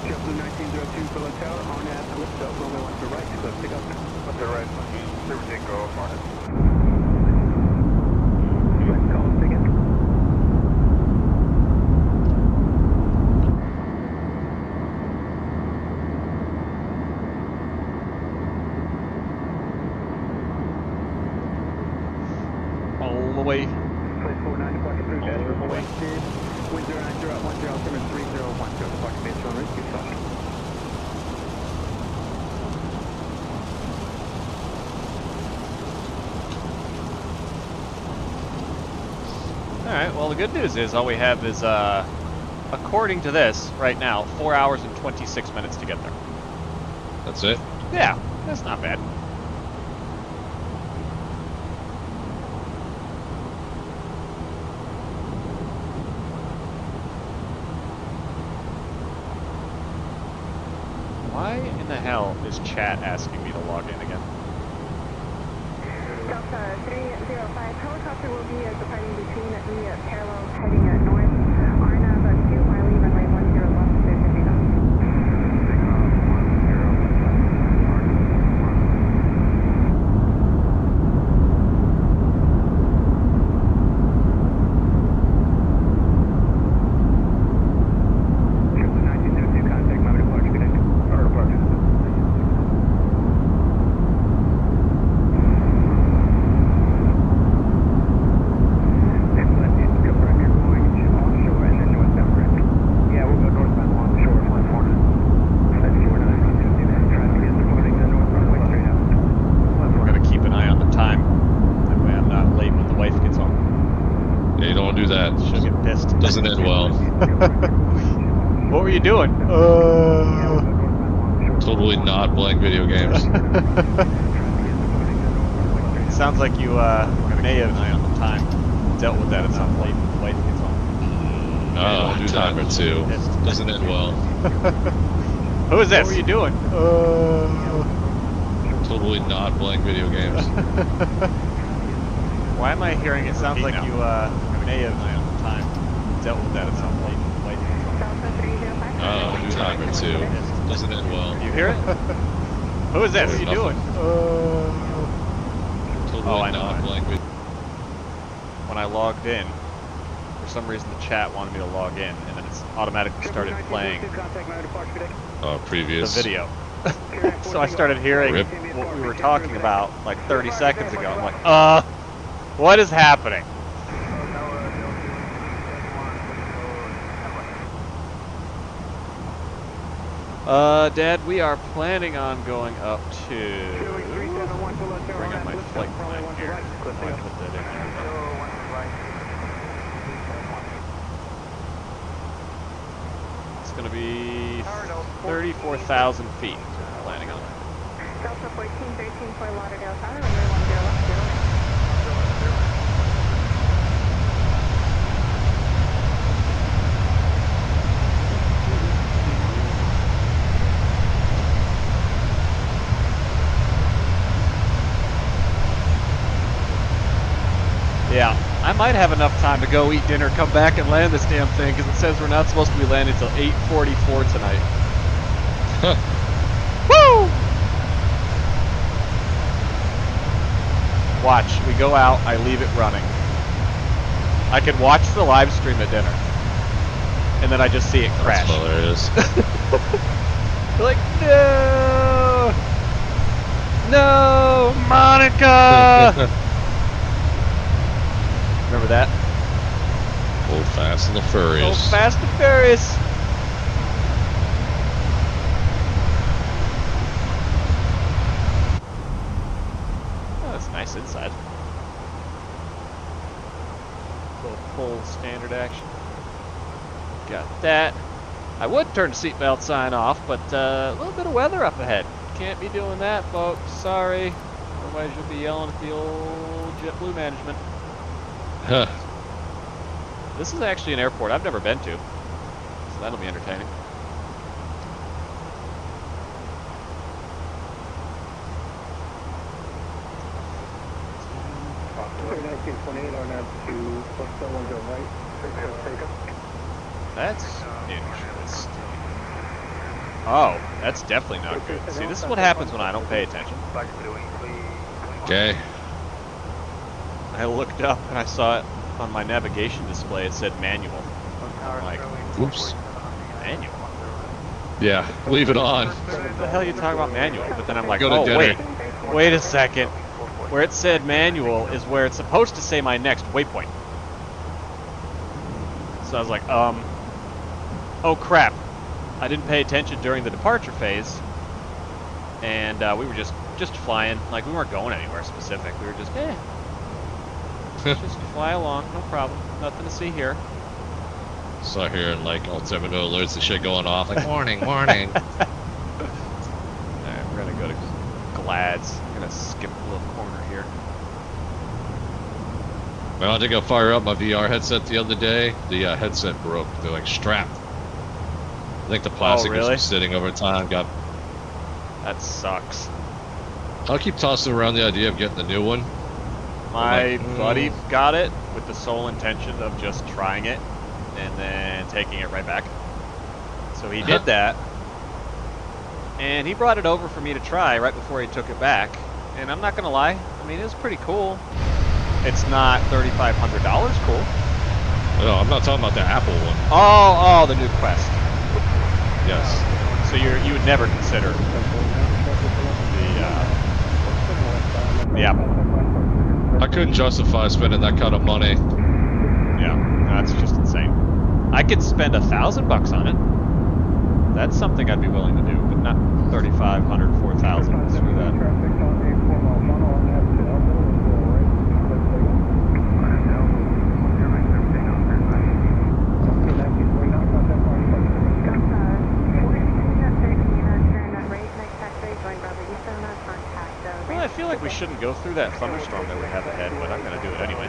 Kfll 1902 below tower, on at Calypso, runway 1 to right, close to go. 1 to right, 13 go, Hornet. Call us again. All the way. Place 49, departure through dash All the way. requested. Wind 090 at 10, altimeter 3010, departure base on route, good caution. Alright, well the good news is all we have is, according to this, right now, 4 hours and 26 minutes to get there. That's it? Yeah, that's not bad. Why in the hell is chat asking me to log in again? Delta 305, helicopter will be departing between the parallels heading north. RNAV 2 Miley, runway 10 left, clear 50 knots. Kfll 1902, contact my departure, good day. Our departure. I'm gonna keep an eye on the time. That way I'm not late when the wife gets home. Yeah, you don't want to do that. She'll get pissed. Doesn't end well. What were you doing? Totally not playing video games. Sounds like you may have an eye on the time. Dealt with that at some point when the wife gets home. Oh, do that or two. Doesn't end well. Who is this? What were you doing? Totally not playing video games. Why am I hearing it? Sounds like you may have an eye on the time. Dealt with that at some point when the wife gets home. Delta 305. Oh, do that or two. Doesn't end well. You hear it? Who is this? What are you doing? Totally I know not it. playing video. When I logged in, for some reason the chat wanted me to log in, and then it's automatically started playing the Previous. video. So I started hearing Rip. what we were talking about like 30 seconds ago. I'm like, what is happening? Dad, we are planning on going up to... Bring up my flight plan here. I put that in there. It's going to be 34,000 feet. We're planning on. Delta 1413 Fort Lauderdale Tower, runway 10 left, 09. Yeah, I might have enough time to go eat dinner, come back and land this damn thing, because it says we're not supposed to be landing until 8:44 tonight. Woo! Watch, we go out, I leave it running. I can watch the live stream at dinner, and then I just see it crash. That's hilarious. You're like, no! No! Monica! Remember that? Old Fast and the Furious. Old Fast and Furious. Oh, that's nice inside. Little full standard action. Got that. I would turn the seatbelt sign off, but a little bit of weather up ahead. Can't be doing that, folks. Sorry. Otherwise you'll be yelling at the old JetBlue management. Huh. This is actually an airport I've never been to, so that'll be entertaining. That's interesting. Oh, that's definitely not good. See, this is what happens when I don't pay attention. Okay. I looked up and I saw it on my navigation display. It said manual. I'm like, whoops. Manual? Yeah, leave it on. What the hell are you talking about manual? But then I'm like, Go to oh, dinner. wait a second. Where it said manual is where it's supposed to say my next waypoint. So I was like, oh crap. I didn't pay attention during the departure phase. And we were just flying. Like, we weren't going anywhere specific. We were just, just fly along, no problem. Nothing to see here. Saw hearing like altimeter alerts and shit going off, like warning, warning. Alright, we're gonna go to Glad's. I'm gonna skip a little corner here. I went to go fire up my VR headset the other day. The headset broke. They're like strapped. I think the plastic has been sitting over time. That sucks. I'll keep tossing around the idea of getting the new one. My buddy got it with the sole intention of just trying it and then taking it right back. So he did that, and he brought it over for me to try right before he took it back. And I'm not gonna lie, I mean, it was pretty cool. It's not $3,500 cool. No, I'm not talking about the Apple one. Oh, the new Quest. Yes. So you would never consider the Apple. I couldn't justify spending that kind of money. Yeah, that's just insane. I could spend $1,000 on it. That's something I'd be willing to do, but not $3,500, $4,000 for that. Well, I feel like we shouldn't go through that thunderstorm that we have ahead, but I'm going to do it anyway.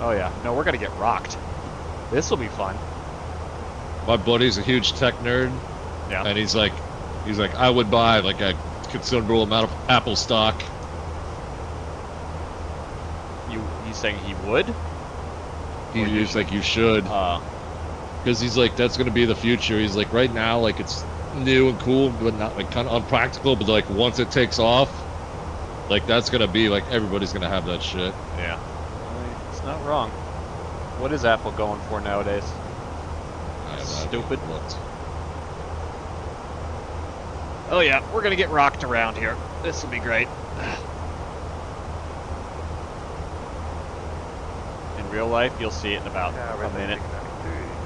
Oh yeah, no, we're going to get rocked. This will be fun. My buddy's a huge tech nerd. Yeah. And he's like, I would buy like a considerable amount of Apple stock. He's saying he would? He's like, you should. Because he's like, that's going to be the future. He's like, right now, like, it's new and cool, but not, like, kind of unpractical. But, like, once it takes off, like, that's going to be, like, everybody's going to have that shit. Yeah. It's not wrong. What is Apple going for nowadays? Stupid. Oh, yeah. We're going to get rocked around here. This will be great. In real life, you'll see it in about a minute,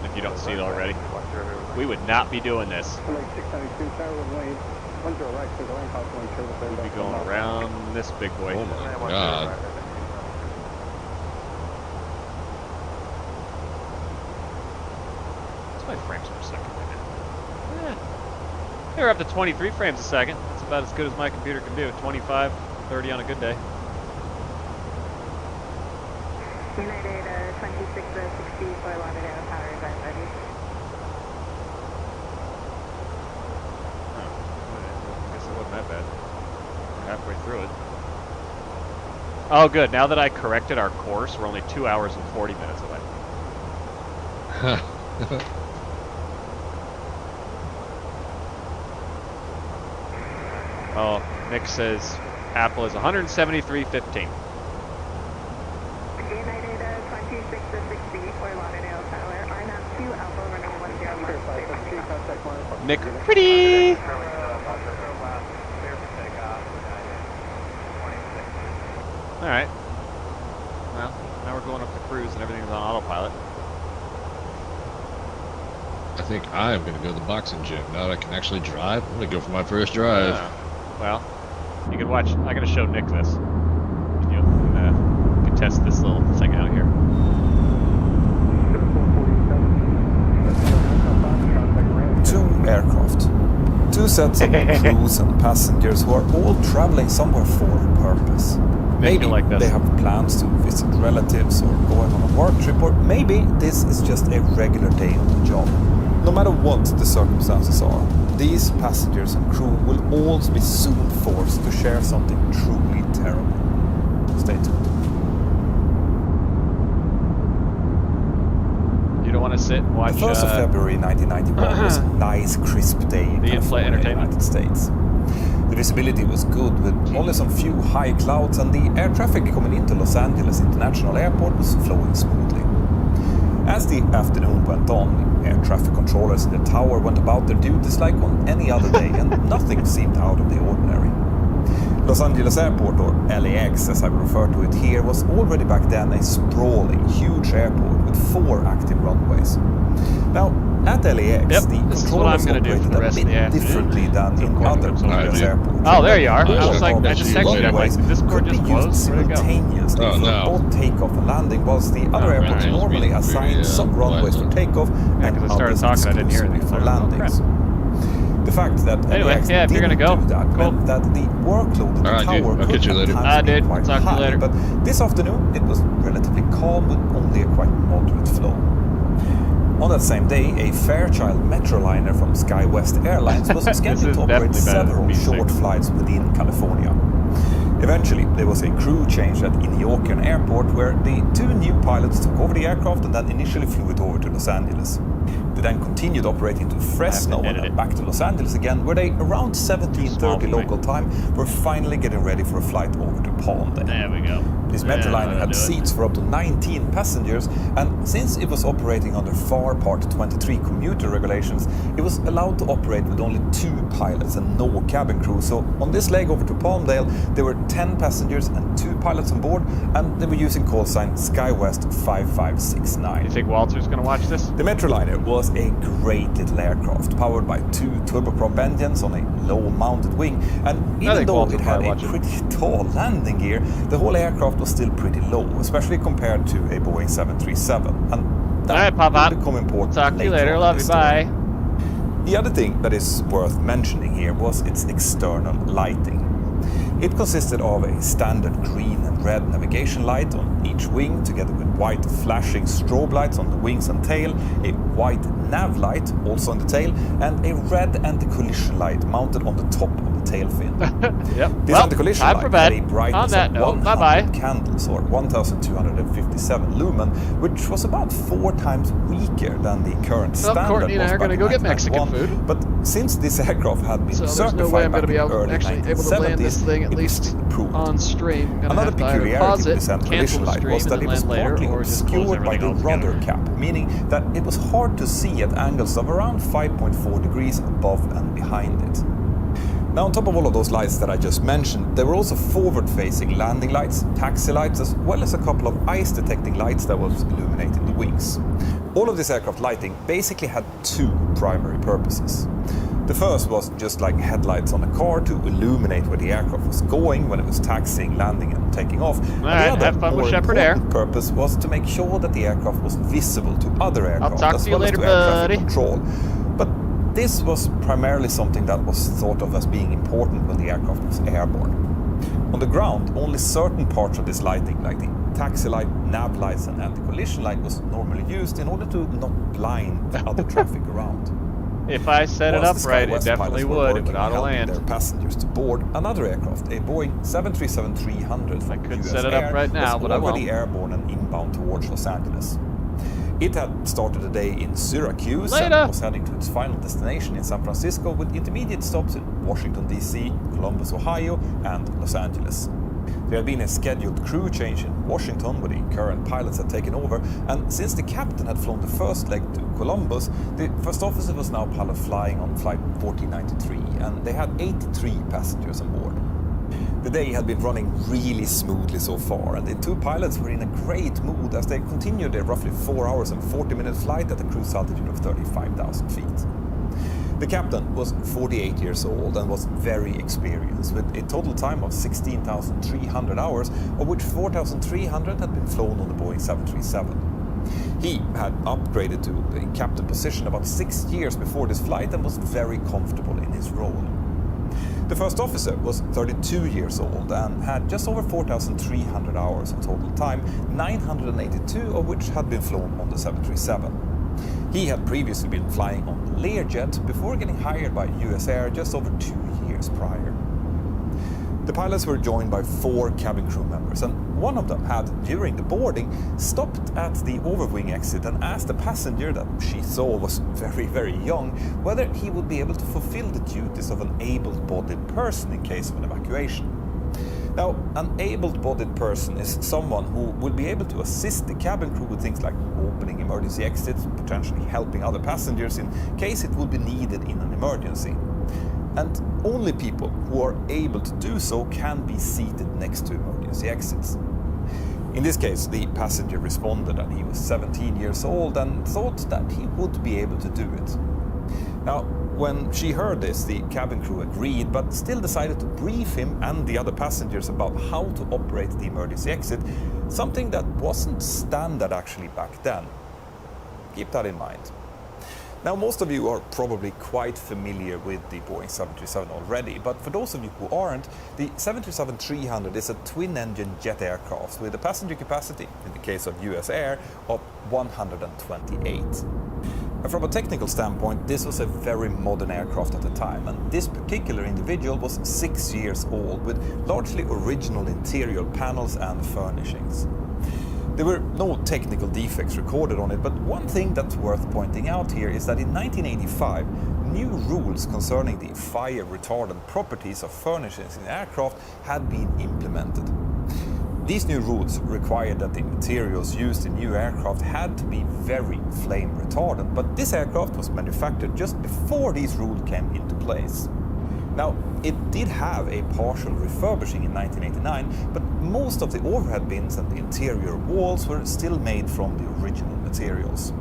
if you don't see it already. We would not be doing this. We'd be going around this big boy. Oh my god. What's my frames per second right now? They're up to 23 frames a second. That's about as good as my computer can do. 25, 30 on a good day. United 26-60 for Lauderdale Tower, is that ready? Oh, I guess it wasn't that bad. We're halfway through it. Oh, good. Now that I corrected our course, we're only 2 hours and 40 minutes away. Oh, Nick says Apple is 173.15. United 26-60 for Lauderdale Tower, RNAV 2 Alpha running 10 Nick, pretty. All right. Well, now we're going up to cruise and everything's on autopilot. I think I am going to go to the boxing gym now that I can actually drive. I'm going to go for my first drive. Well, you can watch. I'm going to show Nick this. You can test this little thing out here. Two aircraft. Two sets of crews and passengers who are all traveling somewhere for a purpose. Maybe like this. they have plans to visit relatives or going on a work trip, or maybe this is just a regular day on the job. No matter what the circumstances are, these passengers and crew will all be soon forced to share something truly terrible. Stay tuned. You don't want to sit and watch. The 1st of February 1991 was a nice, crisp day in the in-flight entertainment. United States. The visibility was good, with only some few high clouds, and the air traffic coming into Los Angeles International Airport was flowing smoothly. As the afternoon went on, the air traffic controllers in the tower went about their duties like on any other day, and nothing seemed out of the ordinary. Los Angeles Airport, or LAX as I refer to it here, was already back then a sprawling, huge airport with 4 active runways. Now, at LAX, the controllers operated a bit differently than in other US airports. Oh, there you are. I was like, I just texted you. I'm like, this could be used simultaneously for both takeoff and landing, whilst the other airports normally assign some runways for takeoff and others exclusively for landings. The fact that LAX didn't do that meant that the workload in the tower could at times be quite high, but this afternoon it was relatively calm with only a quite moderate flow. On that same day, a Fairchild Metroliner from SkyWest Airlines was scheduled to operate several short flights within California. Eventually, there was a crew change at Inyokian Airport, where the 2 new pilots took over the aircraft and then initially flew it over to Los Angeles. They then continued operating to Fresno and then back to Los Angeles again, where they, around 17:30 local time, were finally getting ready for a flight over to Palmdale. There we go. This Metroliner had seats for up to 19 passengers, and since it was operating under FAR Part 23 commuter regulations, it was allowed to operate with only 2 pilots and no cabin crew. So on this leg over to Palmdale, there were 10 passengers and 2 pilots on board, and they were using call sign SkyWest 5569. You think Walter's going to watch this? The Metroliner was a great little aircraft, powered by 2 turboprop engines on a low-mounted wing, and even though it had a pretty tall landing gear, the whole aircraft was still pretty low, especially compared to a Boeing 737, and that will become important. Talk to you later. Love you. Bye. The other thing that is worth mentioning here was its external lighting. It consisted of a standard green and red navigation light on each wing, together with white flashing strobe lights on the wings and tail, a white nav light also on the tail, and a red anti-collision light mounted on the top of the tail fin. This anti-collision light had a brightness of 100 candles, or 1,257 lumen, which was about 4 times weaker than the current standard. Courtney and I are going to go get Mexican food. But since this aircraft had been certified back in the early 1970s, at least on stream. Another peculiarity of this anti-collision light was that it was partly obscured by the rudder cap, meaning that it was hard to see at angles of around 5.4 degrees above and behind it. Now, on top of all of those lights that I just mentioned, there were also forward-facing landing lights, taxi lights, as well as a couple of ice-detecting lights that was illuminating the wings. All of this aircraft lighting basically had 2 primary purposes. The first was just like headlights on a car to illuminate where the aircraft was going when it was taxiing, landing and taking off. And the other, more important purpose was to make sure that the aircraft was visible to other aircraft as well as to air traffic control. But this was primarily something that was thought of as being important when the aircraft was airborne. On the ground, only certain parts of this lighting, like the taxi light, nav lights and anti-collision light, was normally used in order to not blind other traffic around. If I set it up right, it definitely would. It would auto-land. Their passengers to board another aircraft, a Boeing 737-300 from I could US set it up right now, but I won't. already airborne and inbound towards Los Angeles. It had started the day in Syracuse and was heading to its final destination in San Francisco, with intermediate stops in Washington, D.C., Columbus, Ohio, and Los Angeles. There had been a scheduled crew change in Washington, where the current pilots had taken over, and since the captain had flown the first leg to Columbus, the first officer was now pilot flying on flight 1493, and they had 83 passengers on board. The day had been running really smoothly so far, and the 2 pilots were in a great mood as they continued their roughly 4 hours and 40-minute flight at a cruise altitude of 35,000 feet. The captain was 48 years old and was very experienced, with a total time of 16,300 hours, of which 4,300 had been flown on the Boeing 737. He had upgraded to the captain position about 6 years before this flight and was very comfortable in his role. The first officer was 32 years old and had just over 4,300 hours of total time, 982 of which had been flown on the 737. He had previously been flying on the Learjet before getting hired by US Air just over 2 years prior. The pilots were joined by 4 cabin crew members, and one of them had, during the boarding, stopped at the overwing exit and asked a passenger that she saw was very young whether he would be able to fulfill the duties of an able-bodied person in case of an evacuation. Now, an able-bodied person is someone who will be able to assist the cabin crew with things like opening emergency exits, potentially helping other passengers in case it will be needed in an emergency. And only people who are able to do so can be seated next to emergency exits. In this case, the passenger responded that he was 17 years old and thought that he would be able to do it. Now, when she heard this, the cabin crew agreed, but still decided to brief him and the other passengers about how to operate the emergency exit, something that wasn't standard actually back then. Keep that in mind. Now, most of you are probably quite familiar with the Boeing 737 already, but for those of you who aren't, the 737-300 is a twin-engine jet aircraft with a passenger capacity, in the case of US Air, of 128. And from a technical standpoint, this was a very modern aircraft at the time, and this particular individual was 6 years old with largely original interior panels and furnishings. There were no technical defects recorded on it, but one thing that's worth pointing out here is that in 1985, new rules concerning the fire retardant properties of furnishings in aircraft had been implemented. These new rules required that the materials used in new aircraft had to be very flame retardant, but this aircraft was manufactured just before these rules came into place. Now, it did have a partial refurbishing in 1989, but most of the overhead bins and the interior walls were still made from the original materials.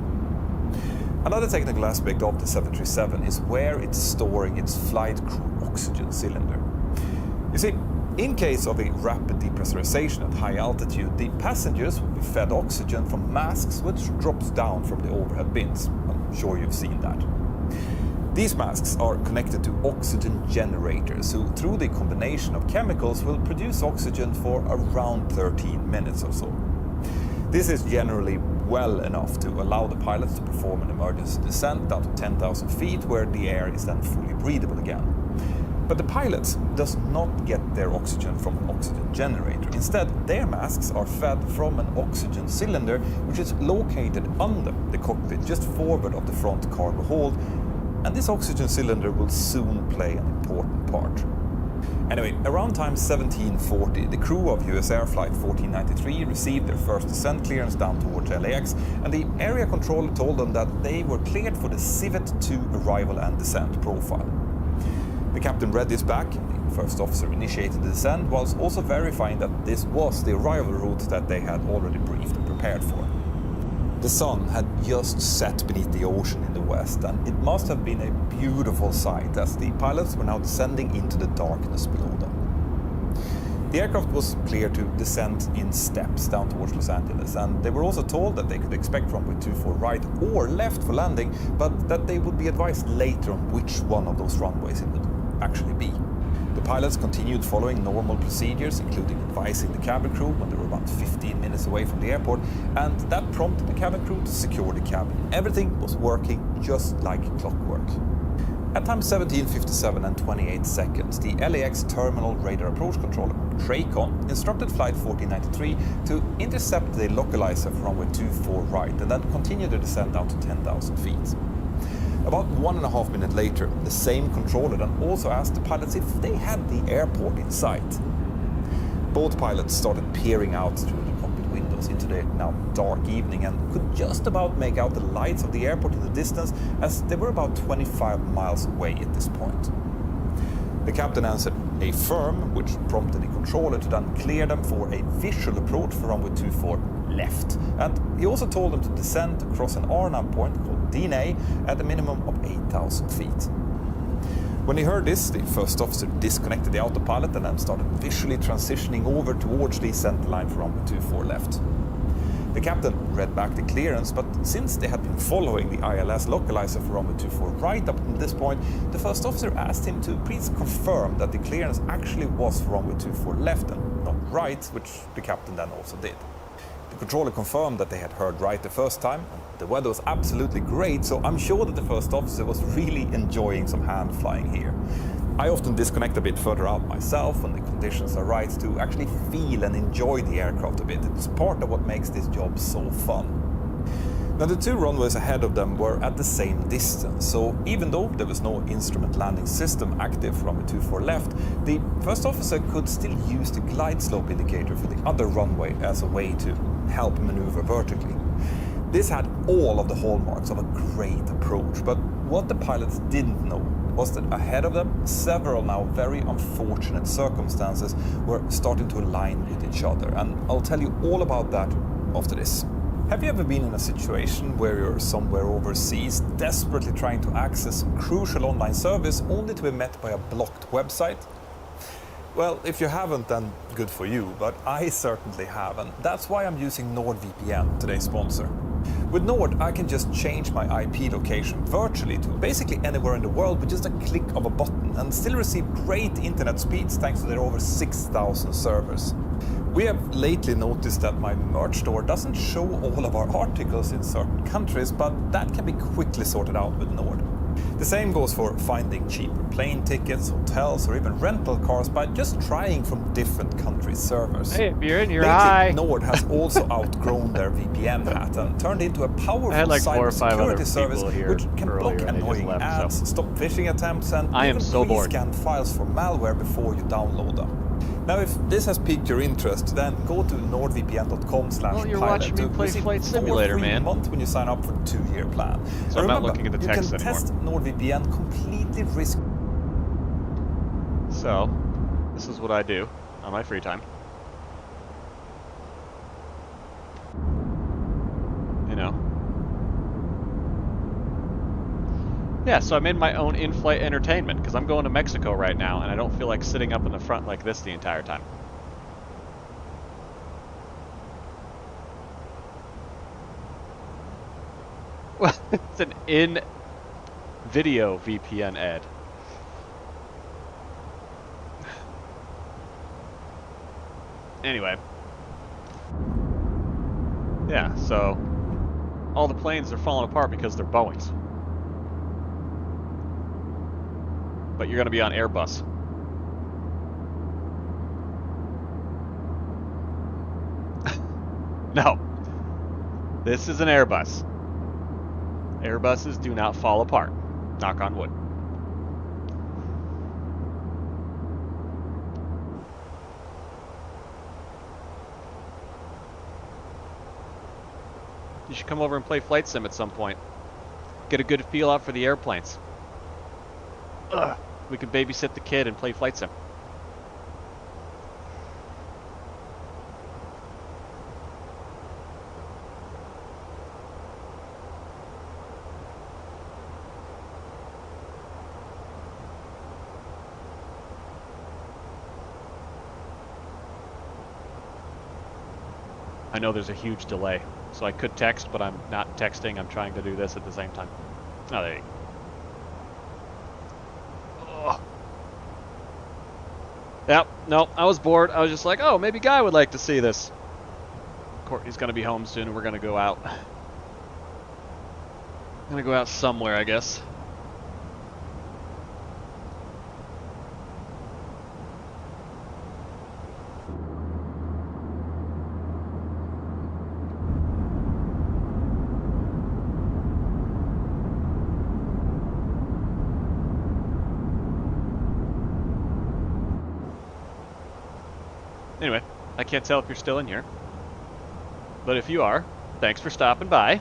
Another technical aspect of the 737 is where it's storing its flight crew oxygen cylinder. You see, in case of a rapid depressurization at high altitude, the passengers will be fed oxygen from masks which drops down from the overhead bins. I'm sure you've seen that. These masks are connected to oxygen generators who, through the combination of chemicals, will produce oxygen for around 13 minutes or so. This is generally well enough to allow the pilots to perform an emergency descent down to 10,000 feet where the air is then fully breathable again. But the pilots does not get their oxygen from an oxygen generator. Instead, their masks are fed from an oxygen cylinder which is located under the cockpit just forward of the front cargo hold, and this oxygen cylinder will soon play an important part. Anyway, around time 1740, the crew of US Air Flight 1493 received their first descent clearance down towards LAX, and the area controller told them that they were cleared for the Civet 2 arrival and descent profile. The captain read this back, and the first officer initiated the descent, whilst also verifying that this was the arrival route that they had already briefed and prepared for. The sun had just set beneath the ocean in the west, and it must have been a beautiful sight as the pilots were now descending into the darkness below them. The aircraft was cleared to descend in steps down towards Los Angeles, and they were also told that they could expect runway 24 right or left for landing, but that they would be advised later on which one of those runways it would actually be. The pilots continued following normal procedures, including advising the cabin crew when they were about 15 minutes away from the airport, and that prompted the cabin crew to secure the cabin. Everything was working just like clockwork. At time 17:57 and 28 seconds, the LAX Terminal Radar Approach Controller, TRACON, instructed Flight 1493 to intercept the localizer for runway 24 right and then continue the descent down to 10,000 feet. About 1.5 minutes later, the same controller then also asked the pilots if they had the airport in sight. Both pilots started peering out through the cockpit windows into the now dark evening and could just about make out the lights of the airport in the distance, as they were about 25 miles away at this point. The captain answered affirm, which prompted the controller to then clear them for a visual approach for runway 24 left, and he also told them to descend across an RNAV point called DNA at a minimum of 8,000 feet. When he heard this, the first officer disconnected the autopilot and then started visually transitioning over towards the center line for runway 24 left. The captain read back the clearance, but since they had been following the ILS localizer for runway 24 right up to this point, the first officer asked him to please confirm that the clearance actually was for runway 24 left and not right, which the captain then also did. The controller confirmed that they had heard right the first time, and the weather was absolutely great, so I'm sure that the first officer was really enjoying some hand flying here. I often disconnect a bit further out myself when the conditions are right to actually feel and enjoy the aircraft a bit. It's part of what makes this job so fun. Now the two runways ahead of them were at the same distance, so even though there was no instrument landing system active for runway 24 left, the first officer could still use the glide slope indicator for the other runway as a way to help maneuver vertically. This had all of the hallmarks of a great approach, but what the pilots didn't know was that ahead of them, several now very unfortunate circumstances were starting to align with each other, and I'll tell you all about that after this. Have you ever been in a situation where you're somewhere overseas, desperately trying to access some crucial online service only to be met by a blocked website? Well, if you haven't, then good for you, but I certainly have, and that's why I'm using NordVPN, today's sponsor. With Nord, I can just change my IP location virtually to basically anywhere in the world with just a click of a button and still receive great internet speeds thanks to their over 6,000 servers. We have lately noticed that my merch store doesn't show all of our articles in certain countries, but that can be quickly sorted out with Nord. The same goes for finding cheaper plane tickets, hotels, or even rental cars by just trying from different countries' servers. Hey, you're in here. Lately, Hi. Nord has also outgrown their VPN hat and turned into a powerful cybersecurity service which can block annoying ads, stop phishing attempts, and even pre-scan files for malware before you download them. Now, if this has piqued your interest, then go to nordvpn.com/pilot to receive Flight Simulator, man. Month when you sign up for the 2-year plan. So I'm not looking at the text anymore. You can test NordVPN completely risk. So, this is what I do on my free time. You know. Yeah, so I made my own in-flight entertainment because I'm going to Mexico right now and I don't feel like sitting up in the front like this the entire time. Well, it's an in-video VPN ad. Anyway. Yeah, so all the planes are falling apart because they're Boeings. But you're going to be on Airbus. No. This is an Airbus. Airbuses do not fall apart. Knock on wood. You should come over and play Flight Sim at some point. Get a good feel out for the airplanes. Ugh. We could babysit the kid and play Flight Sim. I know there's a huge delay, so I could text, but I'm not texting. I'm trying to do this at the same time. Oh, there you go. Yep, no, I was bored. I was just like, oh, maybe Guy would like to see this. Courtney's going to be home soon, and we're going to go out. Going to go out somewhere, I guess. Anyway, I can't tell if you're still in here. But if you are, thanks for stopping by.